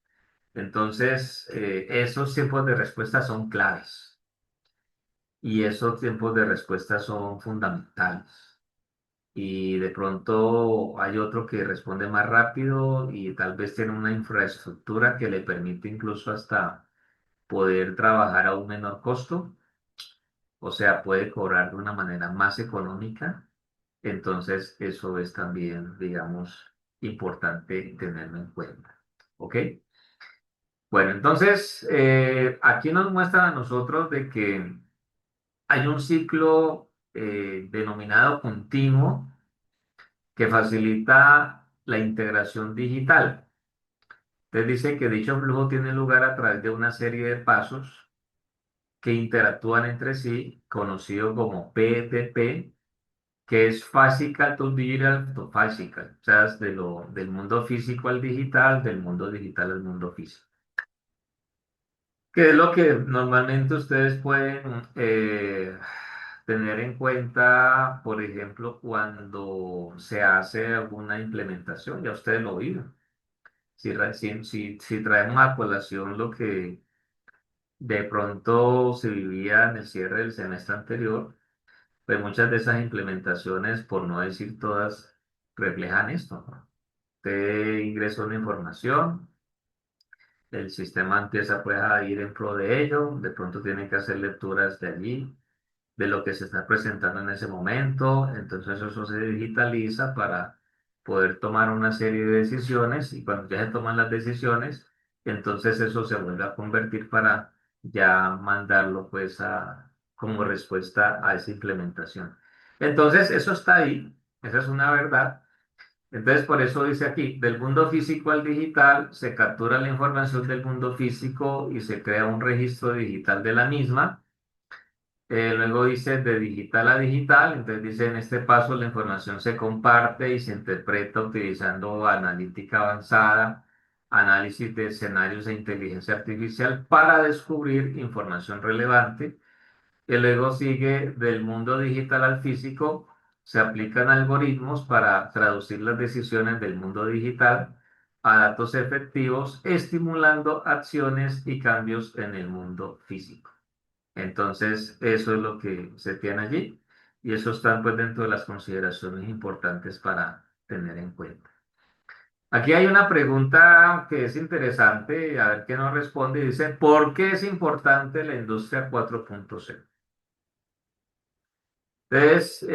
Entonces, esos tiempos de respuesta son claves y esos tiempos de respuesta son fundamentales. Y de pronto hay otro que responde más rápido y tal vez tiene una infraestructura que le permite incluso hasta poder trabajar a un menor costo, o sea, puede cobrar de una manera más económica. Entonces, eso es también, digamos, importante tenerlo en cuenta. ¿Ok? Bueno, entonces, aquí nos muestran a nosotros de que hay un ciclo denominado continuo que facilita la integración digital. Entonces dice que dicho flujo tiene lugar a través de una serie de pasos que interactúan entre sí, conocido como PDP, que es Physical to Digital to Physical, o sea, es del mundo físico al digital, del mundo digital al mundo físico. ¿Qué es lo que normalmente ustedes pueden tener en cuenta, por ejemplo, cuando se hace alguna implementación? Ya ustedes lo viven. Si traemos a colación lo que de pronto se vivía en el cierre del semestre anterior, pues muchas de esas implementaciones, por no decir todas, reflejan esto, ¿no? Usted ingresa una información, el sistema empieza pues a ir en pro de ello, de pronto tiene que hacer lecturas de allí, de lo que se está presentando en ese momento, entonces eso se digitaliza para poder tomar una serie de decisiones y cuando ya se toman las decisiones, entonces eso se vuelve a convertir para ya mandarlo pues como respuesta a esa implementación. Entonces eso está ahí, esa es una verdad. Entonces por eso dice aquí, del mundo físico al digital, se captura la información del mundo físico y se crea un registro digital de la misma. Luego dice de digital a digital, entonces dice en este paso la información se comparte y se interpreta utilizando analítica avanzada, análisis de escenarios e inteligencia artificial para descubrir información relevante. Y luego sigue del mundo digital al físico, se aplican algoritmos para traducir las decisiones del mundo digital a datos efectivos, estimulando acciones y cambios en el mundo físico. Entonces, eso es lo que se tiene allí y eso está pues dentro de las consideraciones importantes para tener en cuenta. Aquí hay una pregunta que es interesante, a ver qué nos responde. Dice, ¿por qué es importante la industria 4.0? Entonces,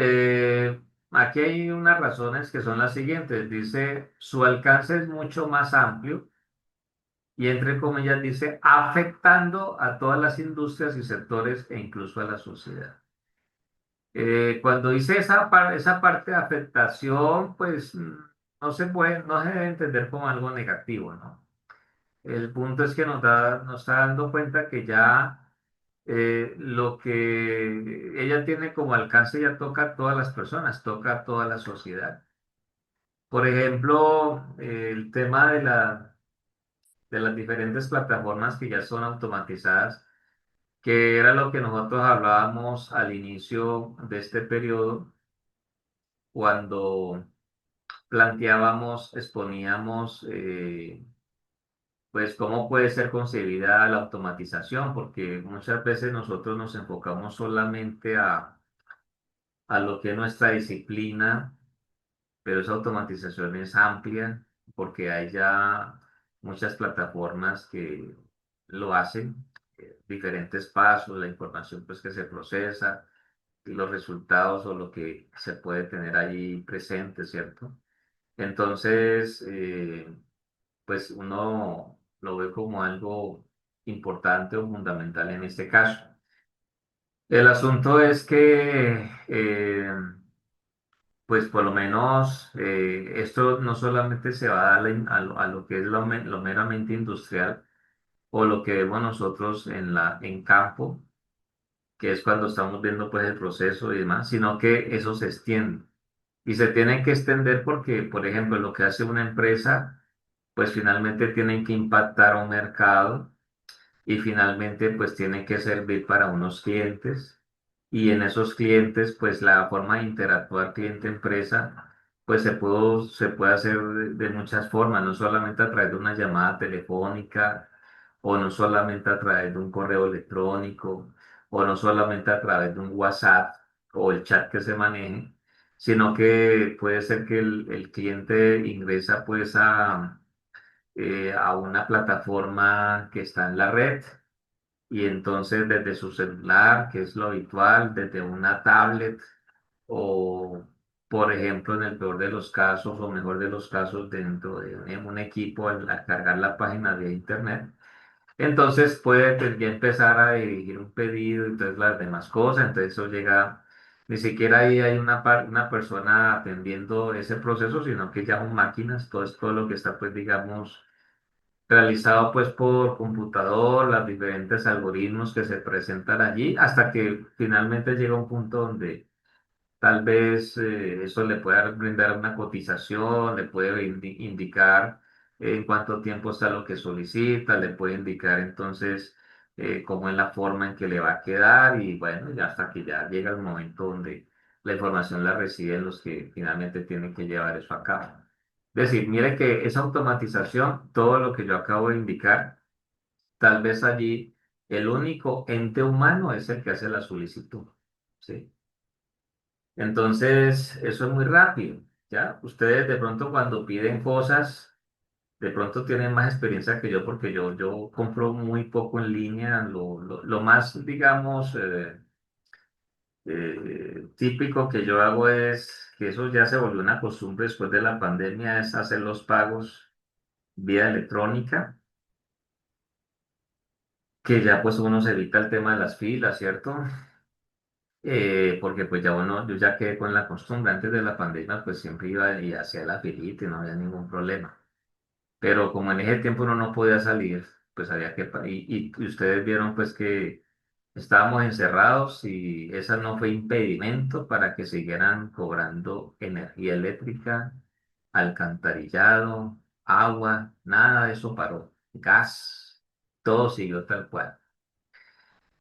aquí hay unas razones que son las siguientes. Dice, su alcance es mucho más amplio y entre comillas dice, afectando a todas las industrias y sectores e incluso a la sociedad. Cuando dice esa parte de afectación, pues no se debe entender como algo negativo, ¿no? El punto es que nos está dando cuenta que ya lo que ella tiene como alcance ya toca a todas las personas, toca a toda la sociedad. Por ejemplo, el tema de las diferentes plataformas que ya son automatizadas, que era lo que nosotros hablábamos al inicio de este periodo, cuando planteábamos, exponíamos, pues cómo puede ser concebida la automatización, porque muchas veces nosotros nos enfocamos solamente a lo que es nuestra disciplina, pero esa automatización es amplia, porque hay ya muchas plataformas que lo hacen, diferentes pasos, la información pues que se procesa y los resultados o lo que se puede tener allí presente, ¿cierto? Entonces, pues uno lo ve como algo importante o fundamental en este caso. El asunto es que, pues por lo menos esto no solamente se va a dar a lo que es lo meramente industrial o lo que vemos nosotros en campo, que es cuando estamos viendo pues el proceso y demás, sino que eso se extiende. Y se tiene que extender porque, por ejemplo, lo que hace una empresa, pues finalmente tienen que impactar a un mercado y finalmente pues tiene que servir para unos clientes y en esos clientes pues la forma de interactuar cliente-empresa pues se puede hacer de muchas formas, no solamente a través de una llamada telefónica o no solamente a través de un correo electrónico o no solamente a través de un WhatsApp o el chat que se maneje, sino que puede ser que el cliente ingresa pues a una plataforma que está en la red y entonces desde su celular, que es lo habitual, desde una tablet o, por ejemplo, en el peor de los casos o mejor de los casos, dentro de un equipo al cargar la página de internet, entonces puede ya empezar a dirigir un pedido, entonces las demás cosas, entonces eso llega, ni siquiera ahí hay una persona atendiendo ese proceso, sino que ya son máquinas, todo es todo lo que está, pues, digamos, realizado pues por computador, los diferentes algoritmos que se presentan allí, hasta que finalmente llega un punto donde tal vez eso le pueda brindar una cotización, le puede indicar en cuánto tiempo está lo que solicita, le puede indicar entonces cómo es la forma en que le va a quedar y bueno, ya hasta que ya llega el momento donde la información la reciben los que finalmente tienen que llevar eso a cabo. Es decir, mire que esa automatización, todo lo que yo acabo de indicar, tal vez allí el único ente humano es el que hace la solicitud. ¿Sí? Entonces, eso es muy rápido, ¿ya? Ustedes de pronto cuando piden cosas, de pronto tienen más experiencia que yo porque yo compro muy poco en línea. Lo más, digamos, típico que yo hago es, que eso ya se volvió una costumbre después de la pandemia, es hacer los pagos vía electrónica, que ya pues uno se evita el tema de las filas, ¿cierto? Porque pues ya bueno, yo ya quedé con la costumbre, antes de la pandemia pues siempre iba y hacía la filita y no había ningún problema. Pero como en ese tiempo uno no podía salir, pues había que, y ustedes vieron pues que estábamos encerrados y esa no fue impedimento para que siguieran cobrando energía eléctrica, alcantarillado, agua, nada de eso paró, gas, todo siguió tal cual.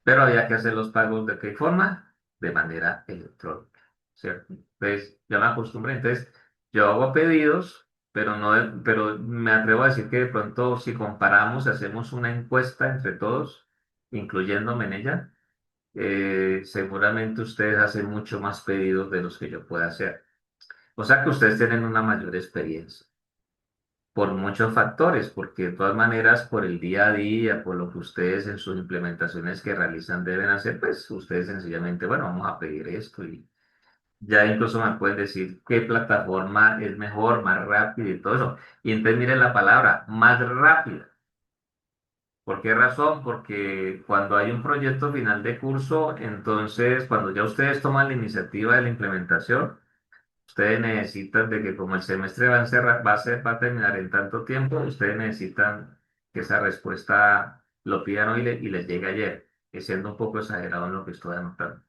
Pero había que hacer los pagos de qué forma? De manera electrónica, ¿cierto? Entonces, ya me acostumbré. Entonces, yo hago pedidos, pero no, pero me atrevo a decir que de pronto si comparamos, hacemos una encuesta entre todos, incluyéndome en ella, seguramente ustedes hacen mucho más pedidos de los que yo pueda hacer. O sea que ustedes tienen una mayor experiencia por muchos factores, porque de todas maneras, por el día a día, por lo que ustedes en sus implementaciones que realizan deben hacer, pues ustedes sencillamente, bueno, vamos a pedir esto y ya incluso me pueden decir qué plataforma es mejor, más rápida y todo eso. Y entonces miren la palabra, más rápida. ¿Por qué razón? Porque cuando hay un proyecto final de curso, entonces cuando ya ustedes toman la iniciativa de la implementación, ustedes necesitan de que como el semestre va a terminar en tanto tiempo, ustedes necesitan que esa respuesta lo pidan hoy y les llegue ayer, que siendo un poco exagerado en lo que estoy anotando.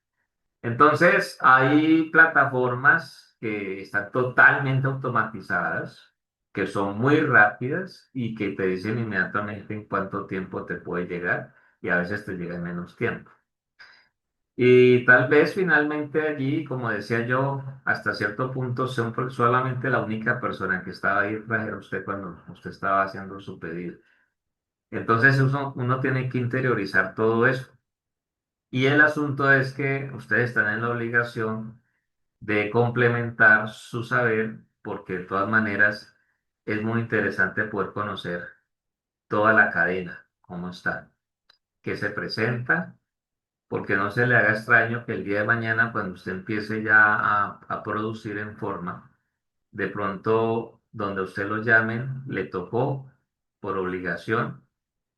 Entonces, hay plataformas que están totalmente automatizadas, que son muy rápidas y que te dicen inmediatamente en cuánto tiempo te puede llegar y a veces te llega en menos tiempo. Y tal vez finalmente allí, como decía yo, hasta cierto punto solamente la única persona que estaba ahí era usted cuando usted estaba haciendo su pedido. Entonces uno tiene que interiorizar todo eso. Y el asunto es que ustedes están en la obligación de complementar su saber, porque de todas maneras es muy interesante poder conocer toda la cadena, cómo está, qué se presenta porque no se le haga extraño que el día de mañana, cuando usted empiece ya a producir en forma, de pronto donde usted lo llamen, le tocó por obligación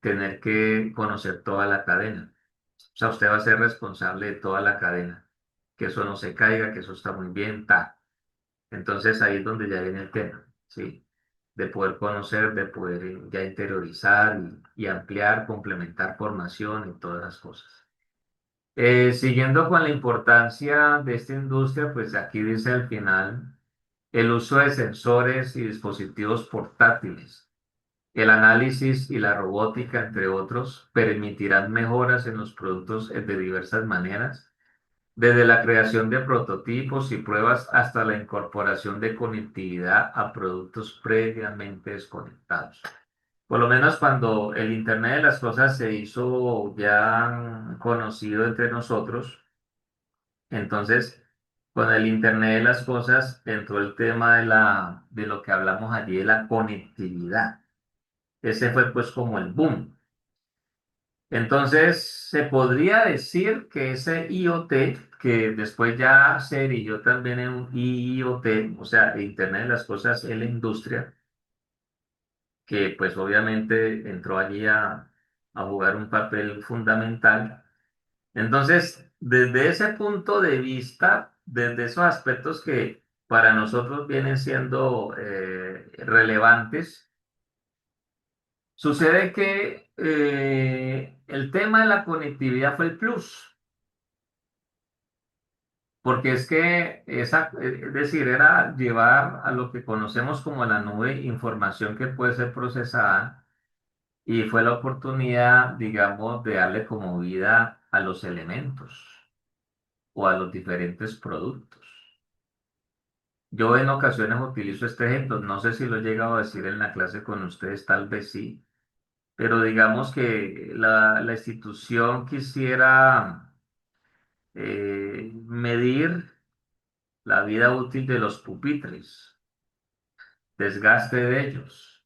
tener que conocer toda la cadena. O sea, usted va a ser responsable de toda la cadena, que eso no se caiga, que eso está muy bien, ta. Entonces ahí es donde ya viene el tema, ¿sí? De poder conocer, de poder ya interiorizar y ampliar, complementar formación y todas las cosas. Siguiendo con la importancia de esta industria, pues aquí dice al final el uso de sensores y dispositivos portátiles, el análisis y la robótica, entre otros, permitirán mejoras en los productos de diversas maneras, desde la creación de prototipos y pruebas hasta la incorporación de conectividad a productos previamente desconectados. Por lo menos cuando el Internet de las cosas se hizo ya conocido entre nosotros, entonces con el Internet de las cosas entró el tema de lo que hablamos allí de la conectividad. Ese fue pues como el boom. Entonces, se podría decir que ese IoT, que después ya se erigió también en un IoT, o sea, Internet de las Cosas en la industria, que pues obviamente entró allí a jugar un papel fundamental. Entonces, desde ese punto de vista, desde esos aspectos que para nosotros vienen siendo relevantes, sucede que el tema de la conectividad fue el plus. Porque es que es decir, era llevar a lo que conocemos como la nube información que puede ser procesada y fue la oportunidad, digamos, de darle como vida a los elementos o a los diferentes productos. Yo en ocasiones utilizo este ejemplo, no sé si lo he llegado a decir en la clase con ustedes, tal vez sí, pero digamos que la institución quisiera medir la vida útil de los pupitres, desgaste de ellos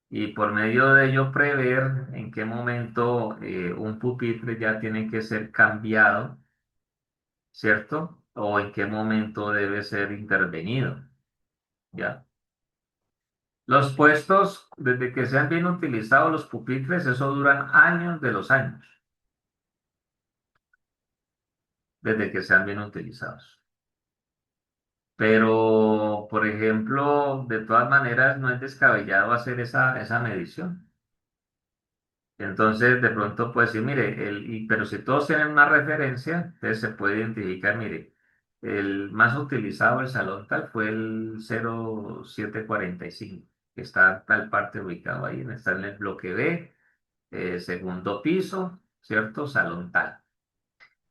y por medio de ello prever en qué momento un pupitre ya tiene que ser cambiado, ¿cierto? O en qué momento debe ser intervenido, ¿ya? Los puestos, desde que sean bien utilizados los pupitres, eso duran años de los años, desde que sean bien utilizados. Pero, por ejemplo, de todas maneras, no es descabellado hacer esa medición. Entonces, de pronto puede decir, mire, pero si todos tienen una referencia, entonces se puede identificar, mire, el más utilizado, el salón tal, fue el 0745, que está en tal parte ubicado ahí, está en el bloque B, segundo piso, ¿cierto? Salón tal.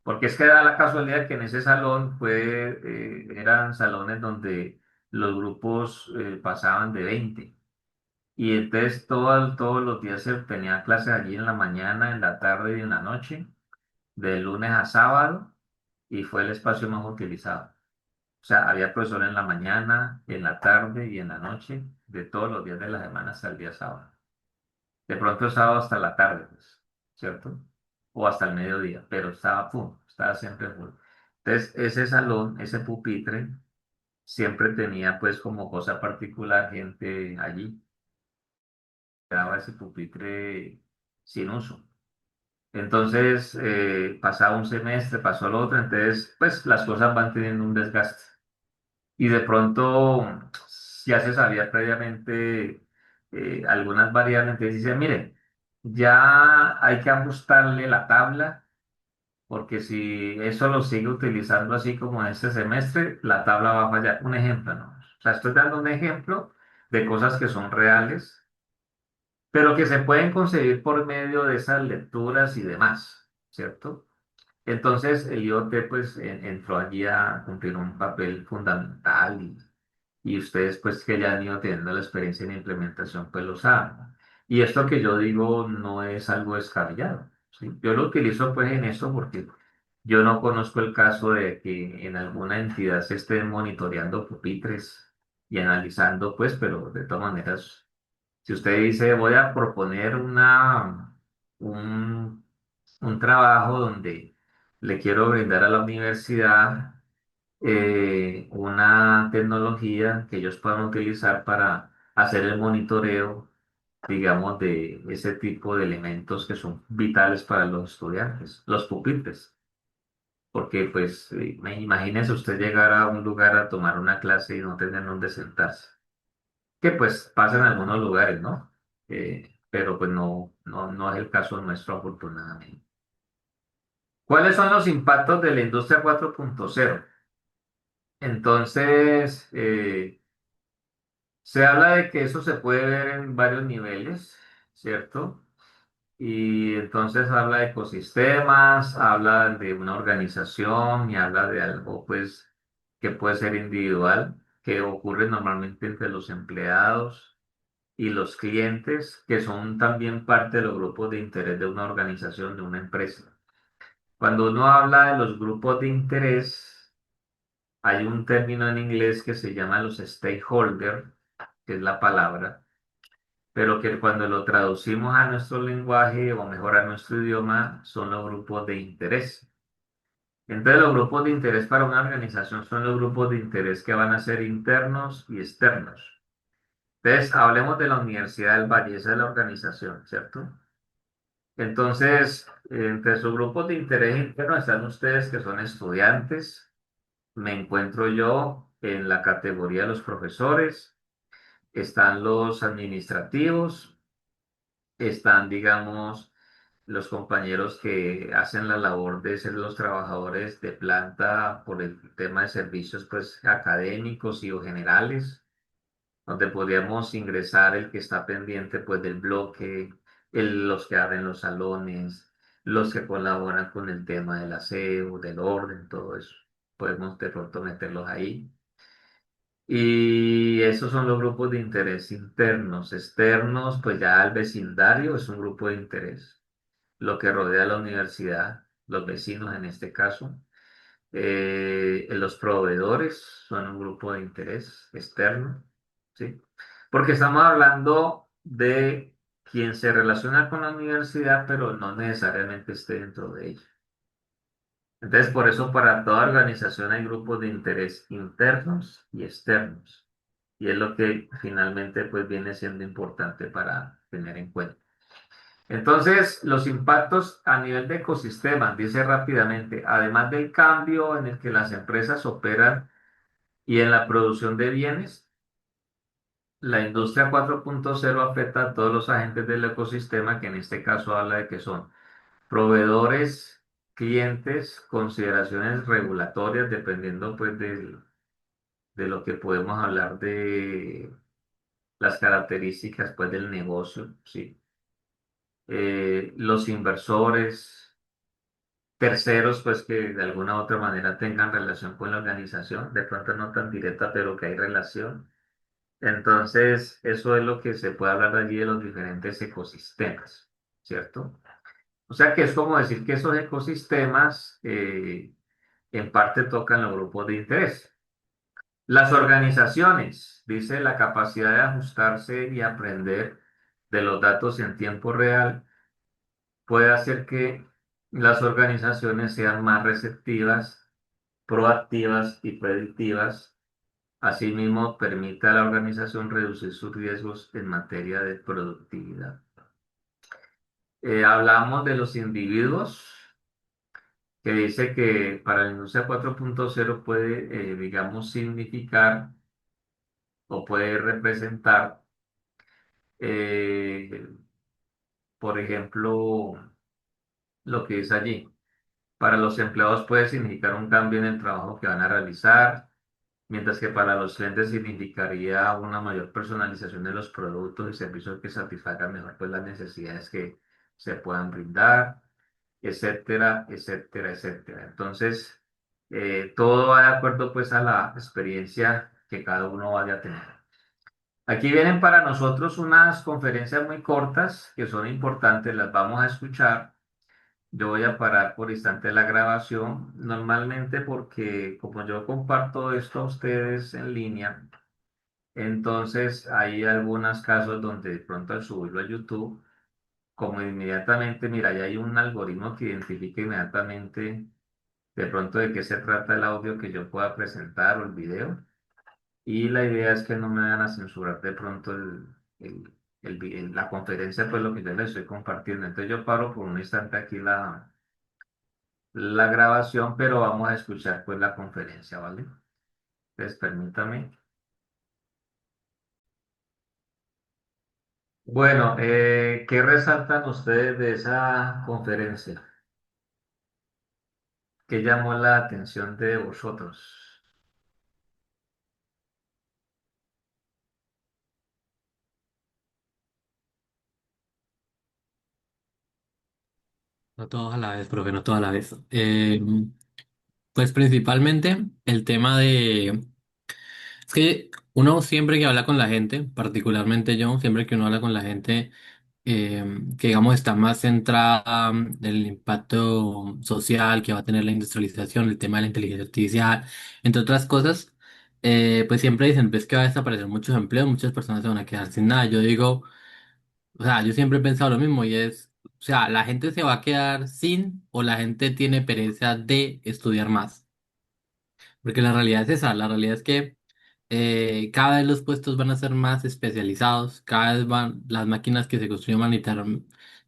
Porque es que da la casualidad que en ese salón eran salones donde los grupos pasaban de 20. Y entonces todos los días se tenía clases allí en la mañana, en la tarde y en la noche, de lunes a sábado, y fue el espacio más utilizado. O sea, había profesor en la mañana, en la tarde y en la noche, de todos los días de la semana hasta el día sábado. De pronto el sábado hasta la tarde, pues, ¿cierto? O hasta el mediodía, pero estaba full, estaba siempre full. Entonces, ese salón, ese pupitre, siempre tenía pues como cosa particular gente allí, quedaba ese pupitre sin uso. Entonces, pasaba un semestre, pasó el otro, entonces, pues las cosas van teniendo un desgaste. Y de pronto, ya se sabía previamente algunas variables, entonces dice, mire, ya hay que ajustarle la tabla, porque si eso lo sigue utilizando así como en este semestre, la tabla va a fallar. Un ejemplo, ¿no? O sea, estoy dando un ejemplo de cosas que son reales pero que se pueden conseguir por medio de esas lecturas y demás, ¿cierto? Entonces el IoT pues entró allí a cumplir un papel fundamental y ustedes pues que ya han ido teniendo la experiencia en implementación pues lo saben. Y esto que yo digo no es algo descabellado, ¿sí? Yo lo utilizo pues en eso porque yo no conozco el caso de que en alguna entidad se estén monitoreando pupitres y analizando pues, pero de todas maneras si usted dice, voy a proponer un, un trabajo donde le quiero brindar a la universidad una tecnología que ellos puedan utilizar para hacer el monitoreo digamos, de ese tipo de elementos que son vitales para los estudiantes, los pupitres. Porque, pues, imagínese usted llegar a un lugar a tomar una clase y no tener dónde sentarse. Que, pues, pasa en algunos lugares, ¿no? Pero, pues, no es el caso nuestro, afortunadamente. ¿Cuáles son los impactos de la industria 4.0? Entonces, se habla de que eso se puede ver en varios niveles, ¿cierto? Y entonces habla de ecosistemas, habla de una organización y habla de algo, pues, que puede ser individual, que ocurre normalmente entre los empleados y los clientes, que son también parte de los grupos de interés de una organización, de una empresa. Cuando uno habla de los grupos de interés, hay un término en inglés que se llama los stakeholders, que es la palabra, pero que cuando lo traducimos a nuestro lenguaje o mejor a nuestro idioma, son los grupos de interés. Entonces, los grupos de interés para una organización son los grupos de interés que van a ser internos y externos. Entonces, hablemos de la Universidad del Valle, esa es la organización, ¿cierto? Entonces, entre sus grupos de interés internos están ustedes que son estudiantes, me encuentro yo en la categoría de los profesores, están los administrativos, están, digamos, los compañeros que hacen la labor de ser los trabajadores de planta por el tema de servicios, pues, académicos y o generales, donde podríamos ingresar el que está pendiente, pues, del bloque, los que abren los salones, los que colaboran con el tema del aseo, del orden, todo eso. Podemos de pronto meterlos ahí. Y esos son los grupos de interés internos. Externos, pues ya el vecindario es un grupo de interés. Lo que rodea la universidad, los vecinos en este caso. Los proveedores son un grupo de interés externo, ¿sí? Porque estamos hablando de quien se relaciona con la universidad, pero no necesariamente esté dentro de ella. Entonces, por eso para toda organización hay grupos de interés internos y externos. Y es lo que finalmente pues viene siendo importante para tener en cuenta. Entonces, los impactos a nivel de ecosistema, dice rápidamente, además del cambio en el que las empresas operan y en la producción de bienes, la industria 4.0 afecta a todos los agentes del ecosistema, que en este caso habla de que son proveedores, clientes, consideraciones regulatorias, dependiendo pues de lo que podemos hablar de las características pues del negocio, ¿sí? Los inversores, terceros pues que de alguna u otra manera tengan relación con la organización, de pronto no tan directa, pero que hay relación. Entonces, eso es lo que se puede hablar allí de los diferentes ecosistemas, ¿cierto? O sea que es como decir que esos ecosistemas en parte tocan los grupos de interés. Las organizaciones, dice, la capacidad de ajustarse y aprender de los datos en tiempo real puede hacer que las organizaciones sean más receptivas, proactivas y predictivas. Asimismo, permite a la organización reducir sus riesgos en materia de productividad. Hablamos de los individuos, que dice que para la industria 4.0 puede, digamos, significar o puede representar, eh, por ejemplo, lo que dice allí. Para los empleados puede significar un cambio en el trabajo que van a realizar, mientras que para los clientes significaría una mayor personalización de los productos y servicios que satisfagan mejor pues, las necesidades que se puedan brindar, etcétera, etcétera, etcétera. Entonces, todo va de acuerdo pues a la experiencia que cada uno vaya a tener. Aquí vienen para nosotros unas conferencias muy cortas que son importantes, las vamos a escuchar. Yo voy a parar por instante la grabación, normalmente porque como yo comparto esto a ustedes en línea, entonces hay algunos casos donde de pronto al subirlo a YouTube, como inmediatamente, mira, ya hay un algoritmo que identifica inmediatamente de pronto de qué se trata el audio que yo pueda presentar o el video, y la idea es que no me van a censurar de pronto el la conferencia, pues lo que yo les estoy compartiendo. Entonces yo paro por un instante aquí la grabación, pero vamos a escuchar pues la conferencia, ¿vale? Entonces permítame. Bueno, ¿qué resaltan ustedes de esa conferencia? ¿Qué llamó la atención de vosotros? No todos a la vez, profe, no todos a la vez. Pues principalmente el tema de... Es que uno siempre que habla con la gente, particularmente yo, siempre que uno habla con la gente que digamos está más centrada del impacto social que va a tener la industrialización, el tema de la inteligencia artificial, entre otras cosas, pues siempre dicen pues que va a desaparecer muchos empleos, muchas personas se van a quedar sin nada. Yo digo, o sea, yo siempre he pensado lo mismo y es, o sea, la gente se va a quedar sin o la gente tiene pereza de estudiar más. Porque la realidad es esa, la realidad es que cada vez los puestos van a ser más especializados, cada vez van las máquinas que se construyen van a necesitar,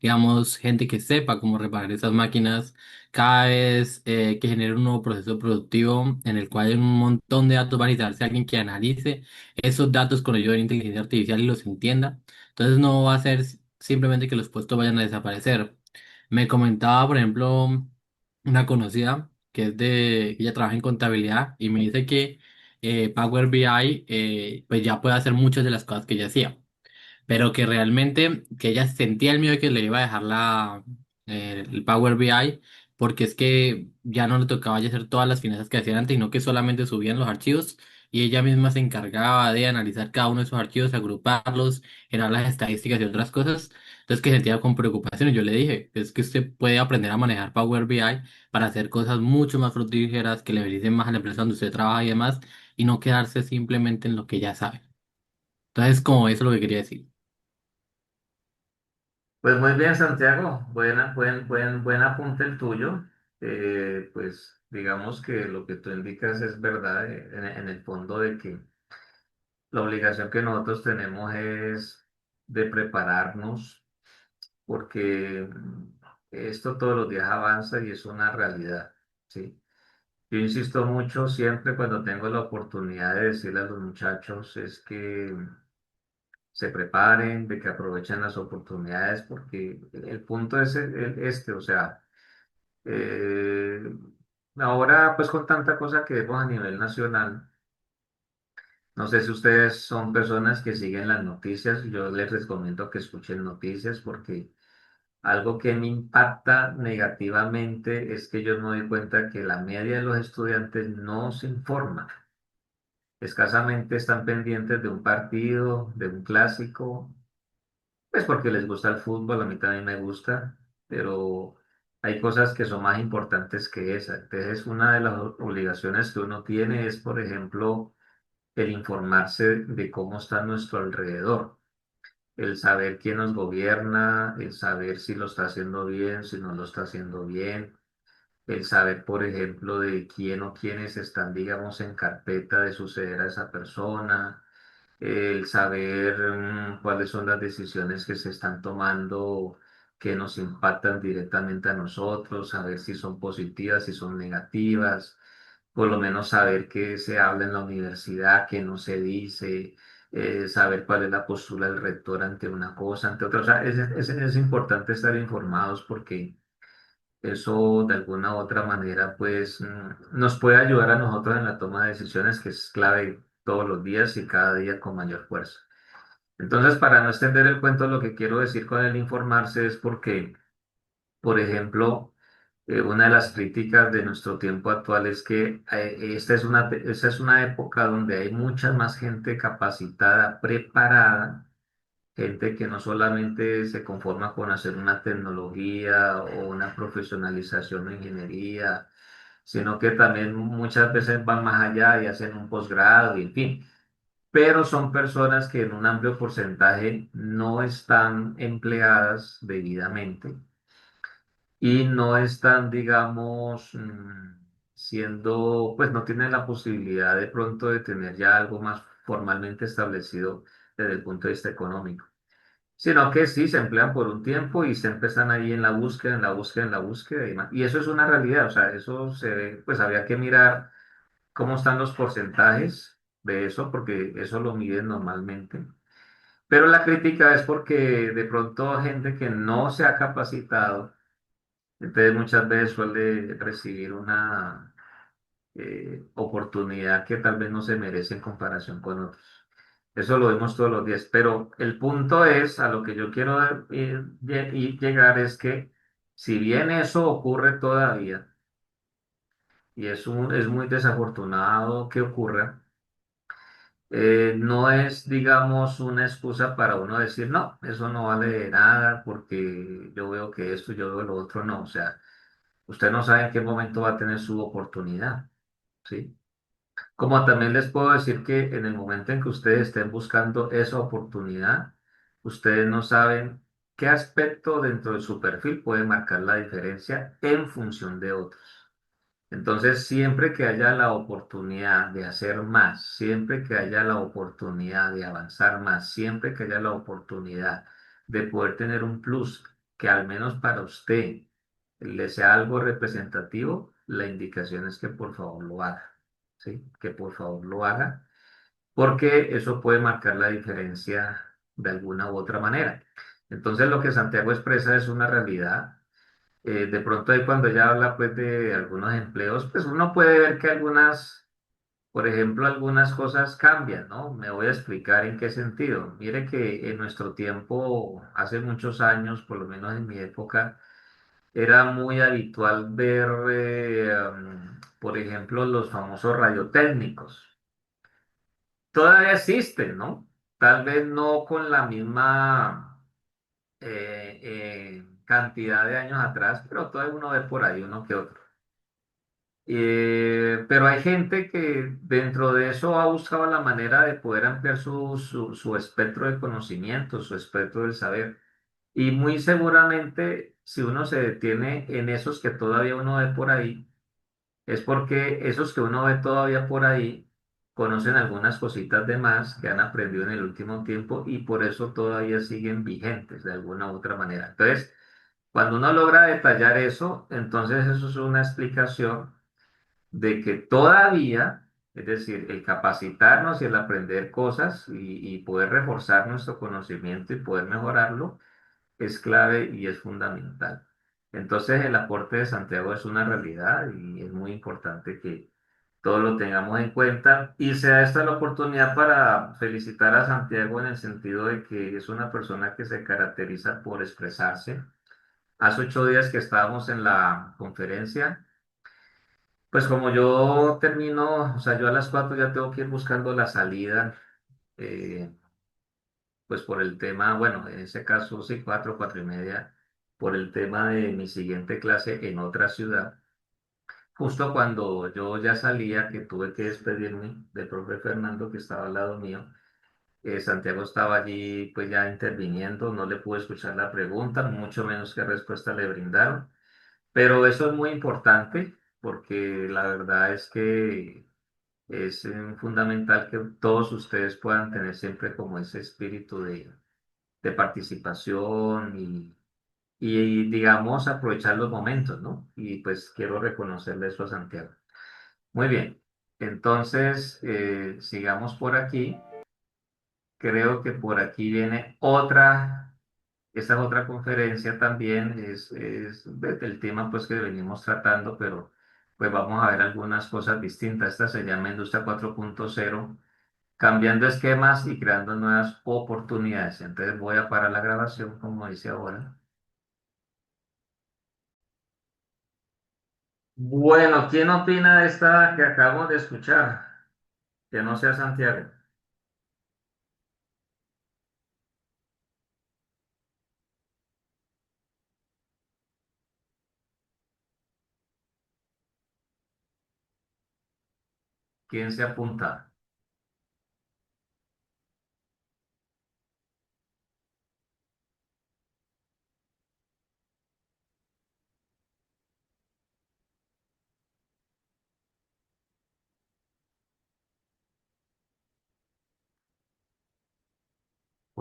digamos, gente que sepa cómo reparar esas máquinas, cada vez que genere un nuevo proceso productivo en el cual hay un montón de datos, va a necesitarse alguien que analice esos datos con ayuda de la inteligencia artificial y los entienda. Entonces no va a ser simplemente que los puestos vayan a desaparecer. Me comentaba, por ejemplo, una conocida que es de, ella trabaja en contabilidad y me dice que Power BI pues ya puede hacer muchas de las cosas que ella hacía, pero que realmente que ella sentía el miedo de que le iba a dejar el Power BI porque es que ya no le tocaba ya hacer todas las finanzas que hacían antes, sino que solamente subían los archivos y ella misma se encargaba de analizar cada uno de esos archivos, agruparlos, generar las estadísticas y otras cosas. Entonces que sentía con preocupación y yo le dije, es que usted puede aprender a manejar Power BI para hacer cosas mucho más fructíferas que le beneficien más a la empresa donde usted trabaja y demás y no quedarse simplemente en lo que ya sabe. Entonces, como eso es lo que quería decir. Pues muy bien, Santiago, buen apunte el tuyo. Pues digamos que lo que tú indicas es verdad, en el fondo de que la obligación que nosotros tenemos es de prepararnos, porque esto todos los días avanza y es una realidad, ¿sí? Yo insisto mucho siempre cuando tengo la oportunidad de decirle a los muchachos es que se preparen, de que aprovechen las oportunidades, porque el punto es este, o sea, eh, ahora pues con tanta cosa que vemos a nivel nacional, no sé si ustedes son personas que siguen las noticias, yo les recomiendo que escuchen noticias porque algo que me impacta negativamente es que yo me doy cuenta que la media de los estudiantes no se informa. Escasamente están pendientes de un partido, de un clásico, pues porque les gusta el fútbol, a mí también me gusta, pero hay cosas que son más importantes que esa. Entonces, una de las obligaciones que uno tiene es, por ejemplo, el informarse de cómo está a nuestro alrededor, el saber quién nos gobierna, el saber si lo está haciendo bien, si no lo está haciendo bien, el saber, por ejemplo, de quién o quiénes están, digamos, en carpeta de suceder a esa persona, el saber cuáles son las decisiones que se están tomando que nos impactan directamente a nosotros, saber si son positivas, si son negativas, por lo menos saber qué se habla en la universidad, qué no se dice, saber cuál es la postura del rector ante una cosa, ante otra. O sea, es importante estar informados porque eso de alguna u otra manera pues nos puede ayudar a nosotros en la toma de decisiones, que es clave todos los días y cada día con mayor fuerza. Entonces, para no extender el cuento, lo que quiero decir con el informarse es porque, por ejemplo, una de las críticas de nuestro tiempo actual es que esta es una época donde hay mucha más gente capacitada, preparada, gente que no solamente se conforma con hacer una tecnología o una profesionalización en ingeniería, sino que también muchas veces van más allá y hacen un posgrado y en fin. Pero son personas que en un amplio porcentaje no están empleadas debidamente y no están, digamos, siendo, pues no tienen la posibilidad de pronto de tener ya algo más formalmente establecido desde el punto de vista económico. sino que sí se emplean por un tiempo y siempre están ahí en la búsqueda, en la búsqueda, en la búsqueda y eso es una realidad, o sea, eso se ve, pues habría que mirar cómo están los porcentajes de eso, porque eso lo miden normalmente. Pero la crítica es porque de pronto gente que no se ha capacitado, entonces muchas veces suele recibir una oportunidad que tal vez no se merece en comparación con otros. Eso lo vemos todos los días, pero el punto es, a lo que yo quiero llegar es que si bien eso ocurre todavía, y es muy desafortunado que ocurra, no es, digamos, una excusa para uno decir, no, eso no vale de nada porque yo veo que esto, yo veo lo otro, no. O sea, usted no sabe en qué momento va a tener su oportunidad, ¿sí? Como también les puedo decir que en el momento en que ustedes estén buscando esa oportunidad, ustedes no saben qué aspecto dentro de su perfil puede marcar la diferencia en función de otros. Entonces, siempre que haya la oportunidad de hacer más, siempre que haya la oportunidad de avanzar más, siempre que haya la oportunidad de poder tener un plus que al menos para usted le sea algo representativo, la indicación es que por favor lo haga, ¿sí? Que por favor lo haga, porque eso puede marcar la diferencia de alguna u otra manera. Entonces, lo que Santiago expresa es una realidad. De pronto ahí cuando ella habla pues de algunos empleos, pues uno puede ver que algunas, por ejemplo, algunas cosas cambian, ¿no? Me voy a explicar en qué sentido. Mire que en nuestro tiempo, hace muchos años, por lo menos en mi época, era muy habitual ver, por ejemplo, los famosos radiotécnicos. Todavía existen, ¿no? Tal vez no con la misma cantidad de años atrás, pero todavía uno ve por ahí uno que otro. Pero hay gente que dentro de eso ha buscado la manera de poder ampliar su espectro de conocimiento, su espectro del saber. Y muy seguramente, si uno se detiene en esos que todavía uno ve por ahí, es porque esos que uno ve todavía por ahí conocen algunas cositas de más que han aprendido en el último tiempo y por eso todavía siguen vigentes de alguna u otra manera. Entonces, cuando uno logra detallar eso, entonces eso es una explicación de que todavía, es decir, el capacitarnos y el aprender cosas y poder reforzar nuestro conocimiento y poder mejorarlo es clave y es fundamental. Entonces, el aporte de Santiago es una realidad y es muy importante que todos lo tengamos en cuenta y sea esta la oportunidad para felicitar a Santiago en el sentido de que es una persona que se caracteriza por expresarse. Hace 8 días que estábamos en la conferencia, pues como yo termino, o sea, yo a las 4 ya tengo que ir buscando la salida, eh, pues por el tema, bueno, en ese caso sí, 4, 4:30, por el tema de mi siguiente clase en otra ciudad. Justo cuando yo ya salía, que tuve que despedirme del profe Fernando que estaba al lado mío, Santiago estaba allí pues ya interviniendo, no le pude escuchar la pregunta, mucho menos qué respuesta le brindaron. Pero eso es muy importante porque la verdad es que es fundamental que todos ustedes puedan tener siempre como ese espíritu de participación y, digamos, aprovechar los momentos, ¿no? Y pues quiero reconocerle eso a Santiago. Muy bien, entonces sigamos por aquí. Creo que por aquí viene otra. Esta es otra conferencia también, es del tema pues que venimos tratando, pero pues vamos a ver algunas cosas distintas. Esta se llama Industria 4.0, cambiando esquemas y creando nuevas oportunidades. Entonces voy a parar la grabación, como dice ahora. Bueno, ¿quién opina de esta que acabamos de escuchar? Que no sea Santiago. ¿Quién se apunta?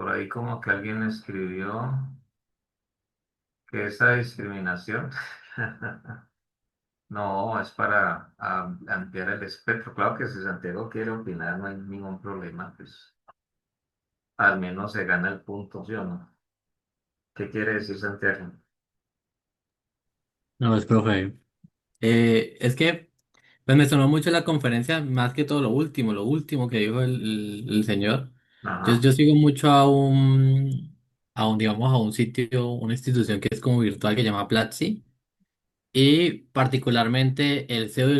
Por ahí como que alguien escribió que esa discriminación no es para ampliar el espectro. Claro que si Santiago quiere opinar no hay ningún problema, pues al menos se gana el punto, ¿sí o no? ¿Qué quiere decir Santiago? No, es profe. Es que pues me sonó mucho la conferencia, más que todo lo último que dijo el señor. Ajá. Yo sigo mucho digamos, a un sitio, una institución que es como virtual que se llama Platzi. Y particularmente el CEO y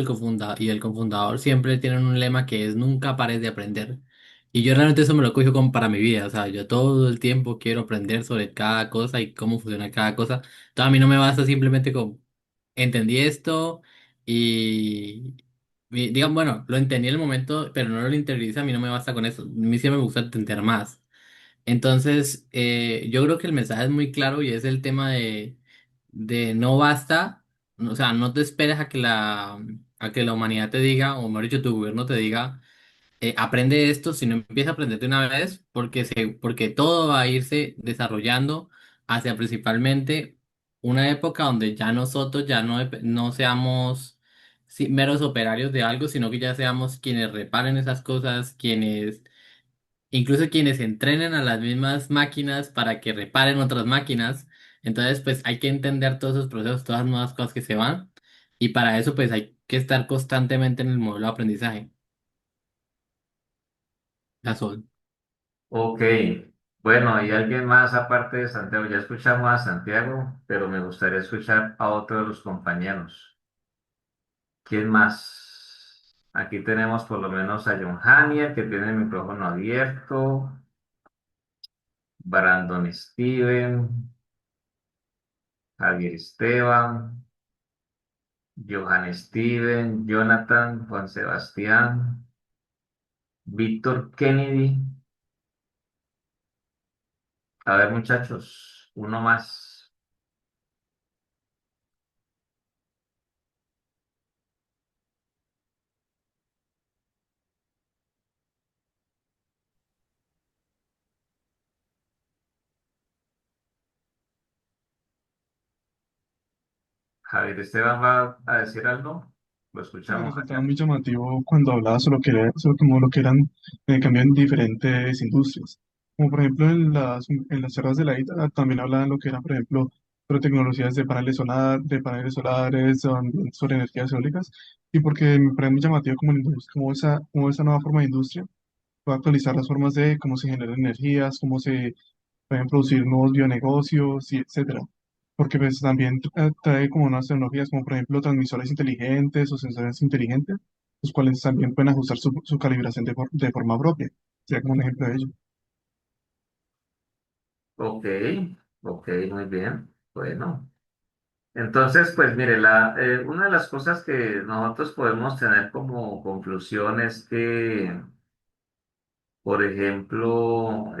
el cofundador siempre tienen un lema que es nunca pares de aprender. Y yo realmente eso me lo cojo como para mi vida. O sea, yo todo el tiempo quiero aprender sobre cada cosa y cómo funciona cada cosa. Entonces a mí no me basta simplemente con entendí esto y, digan, bueno, lo entendí en el momento, pero no lo interioricé. A mí no me basta con eso. A mí siempre me gusta entender más. Entonces, yo creo que el mensaje es muy claro y es el tema de no basta, o sea, no te esperes a que la humanidad te diga, o mejor dicho, tu gobierno te diga, aprende esto, sino empieza a aprender de una vez, porque todo va a irse desarrollando hacia principalmente una época donde ya nosotros ya no seamos sí, meros operarios de algo, sino que ya seamos quienes reparen esas cosas, incluso quienes entrenen a las mismas máquinas para que reparen otras máquinas. Entonces, pues hay que entender todos esos procesos, todas las nuevas cosas que se van. Y para eso, pues hay que estar constantemente en el modelo de aprendizaje. Gasol. Ok. Bueno, ¿y alguien más aparte de Santiago? Ya escuchamos a Santiago, pero me gustaría escuchar a otro de los compañeros. ¿Quién más? Aquí tenemos por lo menos a John Hanier, que tiene el micrófono abierto. Brandon Steven, Javier Esteban, Johan Steven, Jonathan, Juan Sebastián, Víctor Kennedy. A ver, muchachos, uno más. Javier Esteban va a decir algo. Lo Sí, me escuchamos resultaba allá. muy llamativo cuando hablaba sobre como lo que eran cambio en diferentes industrias. Como por ejemplo en las charlas de la ITA también hablaban lo que eran, por ejemplo, sobre tecnologías de paneles solares, sobre energías eólicas, y porque me parece muy llamativo como, como esa nueva forma de industria va a actualizar las formas de cómo se generan energías, cómo se pueden producir nuevos bionegocios y etcétera. Porque pues también trae como unas tecnologías como por ejemplo transmisores inteligentes o sensores inteligentes, los cuales también pueden ajustar su calibración de forma propia. Sería como un ejemplo de ello. Ok, ok, muy bien. Bueno, entonces, pues mire, una de las cosas que nosotros podemos tener como conclusión es que, por ejemplo,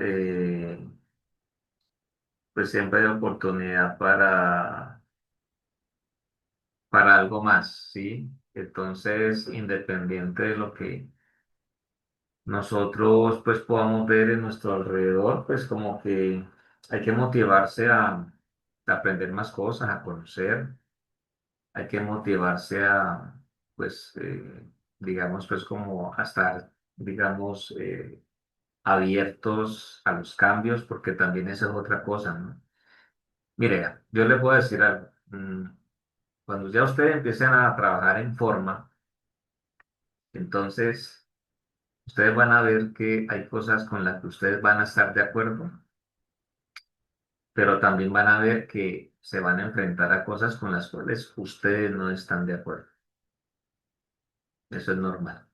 pues siempre hay oportunidad para algo más, ¿sí? Entonces, independiente de lo que nosotros pues podamos ver en nuestro alrededor, pues como que hay que motivarse a aprender más cosas, a conocer, hay que motivarse a, pues, digamos, pues como a estar, digamos, abiertos a los cambios, porque también esa es otra cosa, ¿no? Mire, yo le puedo decir algo. Cuando ya ustedes empiecen a trabajar en forma, entonces ustedes van a ver que hay cosas con las que ustedes van a estar de acuerdo, pero también van a ver que se van a enfrentar a cosas con las cuales ustedes no están de acuerdo. Eso es normal.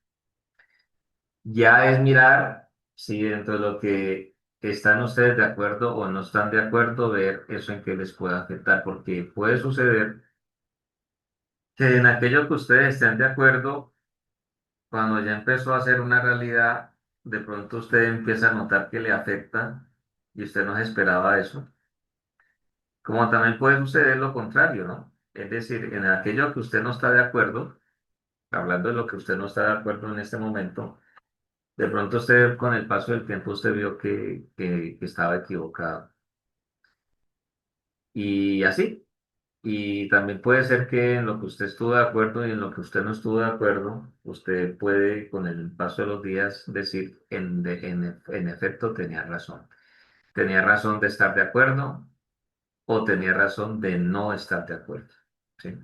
Ya es mirar si dentro de lo que están ustedes de acuerdo o no están de acuerdo, ver eso en qué les puede afectar, porque puede suceder que en aquello que ustedes estén de acuerdo, cuando ya empezó a ser una realidad, de pronto usted empieza a notar que le afecta y usted no se esperaba eso. Como también puede suceder lo contrario, ¿no? Es decir, en aquello que usted no está de acuerdo, hablando de lo que usted no está de acuerdo en este momento, De pronto usted con el paso del tiempo usted vio que estaba equivocado. Y así. Y también puede ser que en lo que usted estuvo de acuerdo y en lo que usted no estuvo de acuerdo, usted puede con el paso de los días decir, en efecto, tenía razón. Tenía razón de estar de acuerdo o tenía razón de no estar de acuerdo. ¿Sí?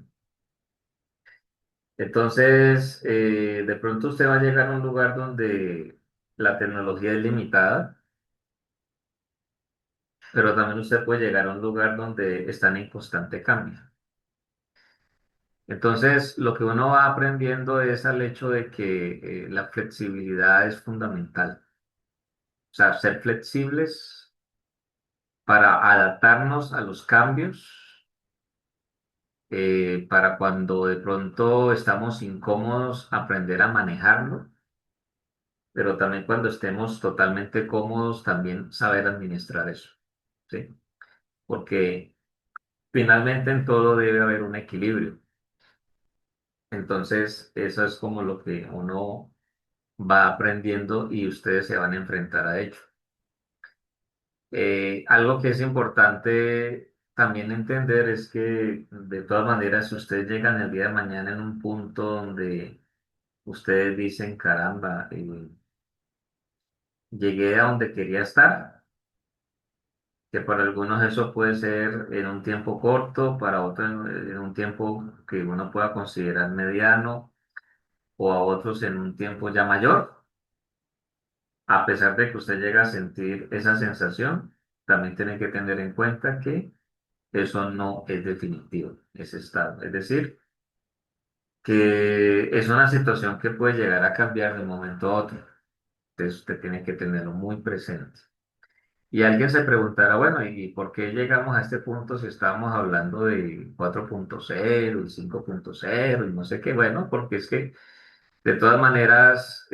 Entonces, de pronto usted va a llegar a un lugar donde la tecnología es limitada, pero también usted puede llegar a un lugar donde están en constante cambio. Entonces, lo que uno va aprendiendo es al hecho de que la flexibilidad es fundamental. O sea, ser flexibles para adaptarnos a los cambios, para cuando de pronto estamos incómodos, aprender a manejarlo, pero también cuando estemos totalmente cómodos, también saber administrar eso. ¿Sí? Porque finalmente en todo debe haber un equilibrio. Entonces, eso es como lo que uno va aprendiendo y ustedes se van a enfrentar a ello. Algo que es importante también entender es que de todas maneras, si ustedes llegan el día de mañana en un punto donde ustedes dicen, caramba, llegué a donde quería estar, que para algunos eso puede ser en un tiempo corto, para otros en un tiempo que uno pueda considerar mediano o a otros en un tiempo ya mayor. A pesar de que usted llega a sentir esa sensación, también tiene que tener en cuenta que eso no es definitivo, ese estado. Es decir, que es una situación que puede llegar a cambiar de un momento a otro. Entonces usted tiene que tenerlo muy presente. Y alguien se preguntará, bueno, ¿y por qué llegamos a este punto si estábamos hablando de 4.0 y 5.0 y no sé qué? Bueno, porque es que de todas maneras,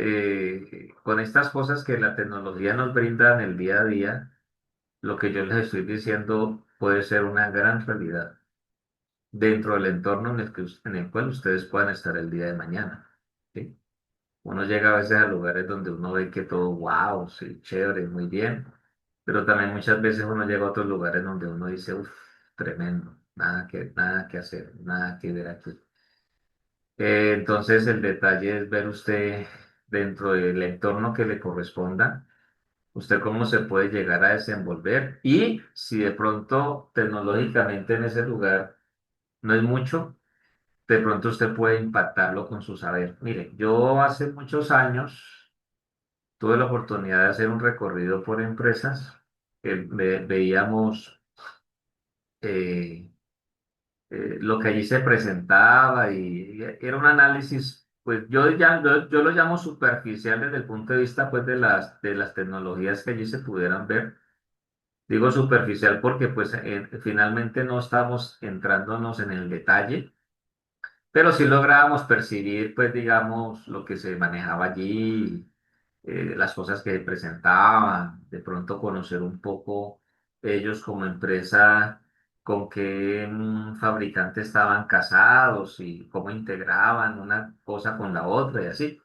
con estas cosas que la tecnología nos brinda en el día a día, lo que yo les estoy diciendo puede ser una gran realidad dentro del entorno en el cual ustedes puedan estar el día de mañana. ¿Sí? Uno llega a veces a lugares donde uno ve que todo, wow, sí, chévere, muy bien, pero también muchas veces uno llega a otros lugares donde uno dice, uff, tremendo, nada que hacer, nada que ver aquí. Entonces el detalle es ver usted dentro del entorno que le corresponda, usted cómo se puede llegar a desenvolver y si de pronto tecnológicamente en ese lugar no es mucho, de pronto usted puede impactarlo con su saber. Mire, yo hace muchos años tuve la oportunidad de hacer un recorrido por empresas, veíamos eh, lo que allí se presentaba y era un análisis, pues yo lo llamo superficial desde el punto de vista pues de las tecnologías que allí se pudieran ver. Digo superficial porque pues finalmente no estamos entrándonos en el detalle, pero sí lográbamos percibir pues digamos lo que se manejaba allí, las cosas que presentaban, de pronto conocer un poco ellos como empresa, con qué fabricante estaban casados y cómo integraban una cosa con la otra y así.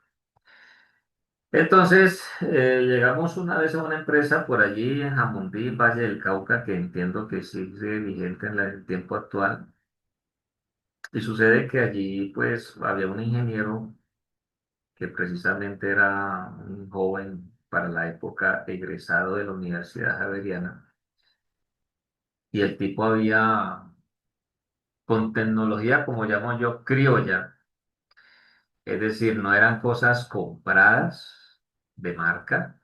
Entonces, llegamos una vez a una empresa por allí en Jamundí, Valle del Cauca, que entiendo que sigue vigente en el tiempo actual. Y sucede que allí pues había un ingeniero que precisamente era un joven para la época egresado de la Universidad Javeriana, y el tipo había, con tecnología como llamo yo, criolla, es decir, no eran cosas compradas de marca,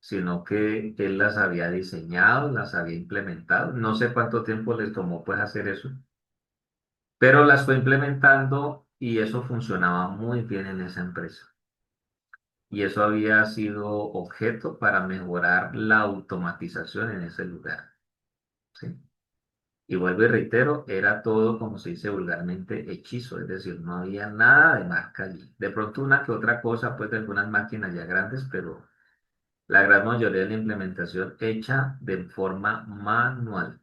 sino que él las había diseñado, las había implementado. No sé cuánto tiempo les tomó pues hacer eso, pero las fue implementando y eso funcionaba muy bien en esa empresa. Y eso había sido objeto para mejorar la automatización en ese lugar. ¿Sí? Y vuelvo y reitero, era todo, como se dice vulgarmente, hechizo, es decir, no había nada de marca allí. De pronto una que otra cosa, pues de algunas máquinas ya grandes, pero la gran mayoría de la implementación hecha de forma manual.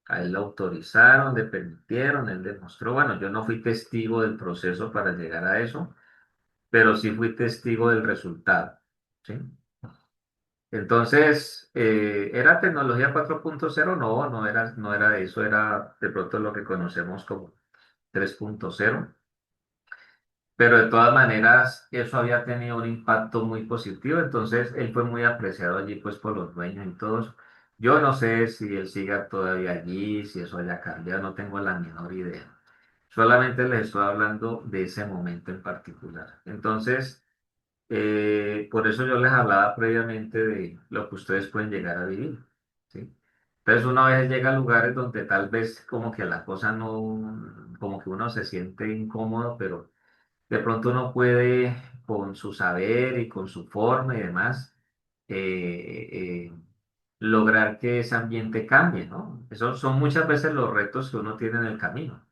A él lo autorizaron, le permitieron, él demostró, bueno, yo no fui testigo del proceso para llegar a eso, pero sí fui testigo del resultado. ¿sí? Entonces, ¿era tecnología 4.0? No, no era eso, era de pronto lo que conocemos como 3.0. Pero de todas maneras, eso había tenido un impacto muy positivo, entonces él fue muy apreciado allí pues por los dueños y todos. Yo no sé si él siga todavía allí, si eso haya cambiado, no tengo la menor idea. Solamente les estoy hablando de ese momento en particular. Entonces, por eso yo les hablaba previamente de lo que ustedes pueden llegar a vivir, ¿sí? Entonces, una vez llega a lugares donde tal vez como que la cosa no, como que uno se siente incómodo, pero de pronto uno puede, con su saber y con su forma y demás, eh, lograr que ese ambiente cambie, ¿no? Esos son muchas veces los retos que uno tiene en el camino.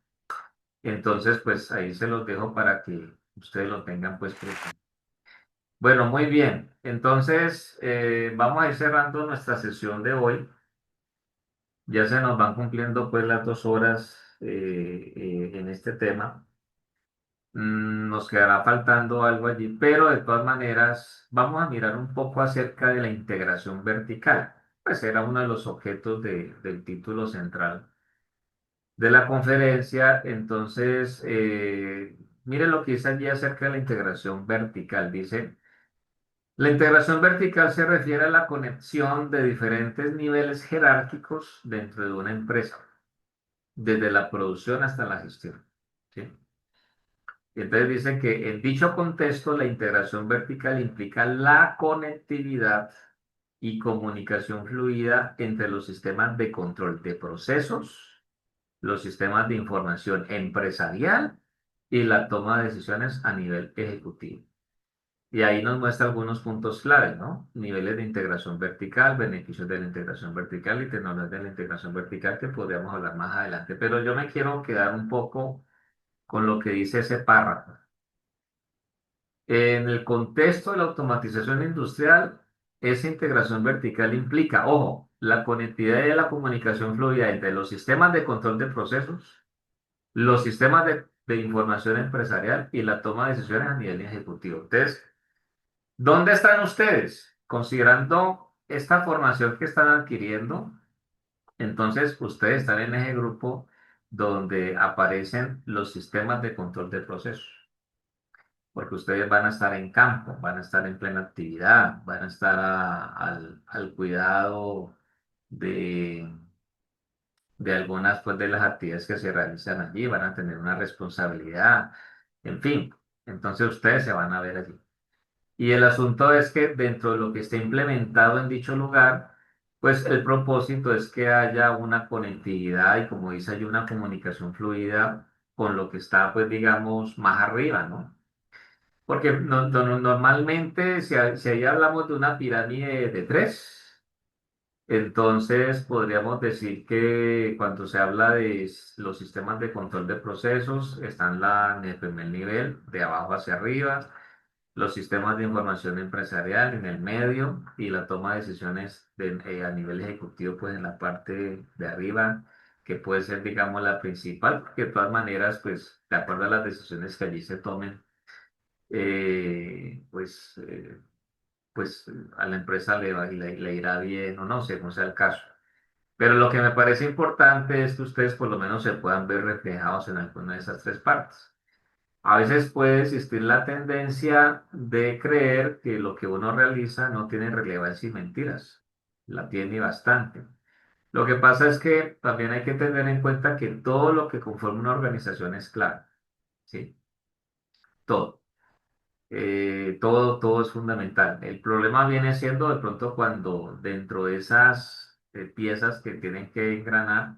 Entonces, pues ahí se los dejo para que ustedes lo tengan pues presente. Bueno, muy bien. Entonces, vamos a ir cerrando nuestra sesión de hoy. Ya se nos van cumpliendo pues las 2 horas en este tema. Nos quedará faltando algo allí, pero de todas maneras vamos a mirar un poco acerca de la integración vertical. Pues era uno de los objetos del título central de la conferencia. Entonces, miren lo que dice allí acerca de la integración vertical. Dice, la integración vertical se refiere a la conexión de diferentes niveles jerárquicos dentro de una empresa, desde la producción hasta la gestión. ¿Sí? Y entonces dice que en dicho contexto la integración vertical implica la conectividad y comunicación fluida entre los sistemas de control de procesos, los sistemas de información empresarial y la toma de decisiones a nivel ejecutivo. Y ahí nos muestra algunos puntos claves, ¿no? Niveles de integración vertical, beneficios de la integración vertical y tecnologías de la integración vertical que podríamos hablar más adelante. Pero yo me quiero quedar un poco con lo que dice ese párrafo. En el contexto de la automatización industrial, esa integración vertical implica, ojo, la conectividad y la comunicación fluida entre los sistemas de control de procesos, los sistemas de información empresarial y la toma de decisiones a nivel ejecutivo. Entonces, ¿dónde están ustedes? Considerando esta formación que están adquiriendo, entonces ustedes están en ese grupo donde aparecen los sistemas de control de procesos, porque ustedes van a estar en campo, van a estar en plena actividad, van a estar al cuidado de, de algunas pues, de las actividades que se realizan allí, van a tener una responsabilidad, en fin, entonces ustedes se van a ver allí. Y el asunto es que dentro de lo que esté implementado en dicho lugar, pues el propósito es que haya una conectividad y como dice, hay una comunicación fluida con lo que está, pues digamos, más arriba, ¿no? Porque normalmente, si ahí hablamos de una pirámide de tres, entonces podríamos decir que cuando se habla de los sistemas de control de procesos, están en el primer nivel, de abajo hacia arriba, los sistemas de información empresarial en el medio y la toma de decisiones a nivel ejecutivo, pues en la parte de arriba, que puede ser, digamos, la principal, porque de todas maneras, pues, de acuerdo a las decisiones que allí se tomen, eh, pues, eh, pues a la empresa le irá bien o no, según sea el caso. Pero lo que me parece importante es que ustedes por lo menos se puedan ver reflejados en alguna de esas tres partes. A veces puede existir la tendencia de creer que lo que uno realiza no tiene relevancia y mentiras. La tiene bastante. Lo que pasa es que también hay que tener en cuenta que todo lo que conforma una organización es clave, ¿sí? Todo. Todo es fundamental. El problema viene siendo de pronto cuando dentro de esas piezas que tienen que engranar,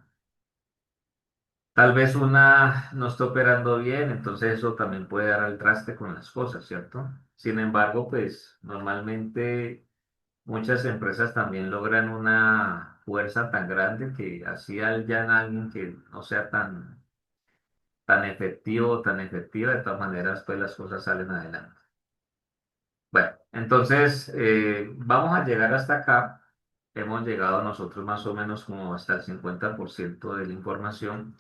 tal vez una no está operando bien, entonces eso también puede dar al traste con las cosas, ¿cierto? Sin embargo, pues normalmente muchas empresas también logran una fuerza tan grande que así hayan alguien que no sea tan efectivo o tan efectiva, de todas maneras, pues las cosas salen adelante. Bueno, entonces vamos a llegar hasta acá. Hemos llegado nosotros más o menos como hasta el 50% de la información.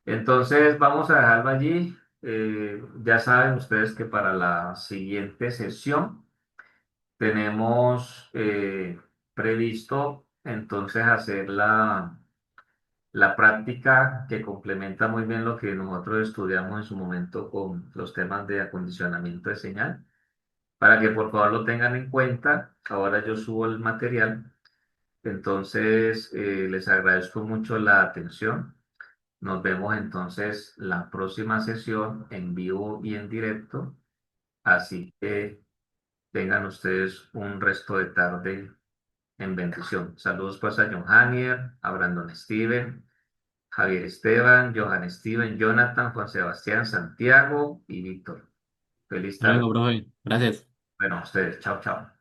Entonces vamos a dejarlo allí. Ya saben ustedes que para la siguiente sesión Tenemos previsto entonces hacer la práctica que complementa muy bien lo que nosotros estudiamos en su momento con los temas de acondicionamiento de señal. Para que por favor lo tengan en cuenta, ahora yo subo el material, entonces les agradezco mucho la atención. Nos vemos entonces la próxima sesión en vivo y en directo, así que tengan ustedes un resto de tarde en bendición. Saludos pues a John Hanier, a Brandon Steven, Javier Esteban, Johan Steven, Jonathan, Juan Sebastián, Santiago y Víctor. Feliz Hasta tarde. luego, profe. Gracias. Bueno, a ustedes. Chao, chao.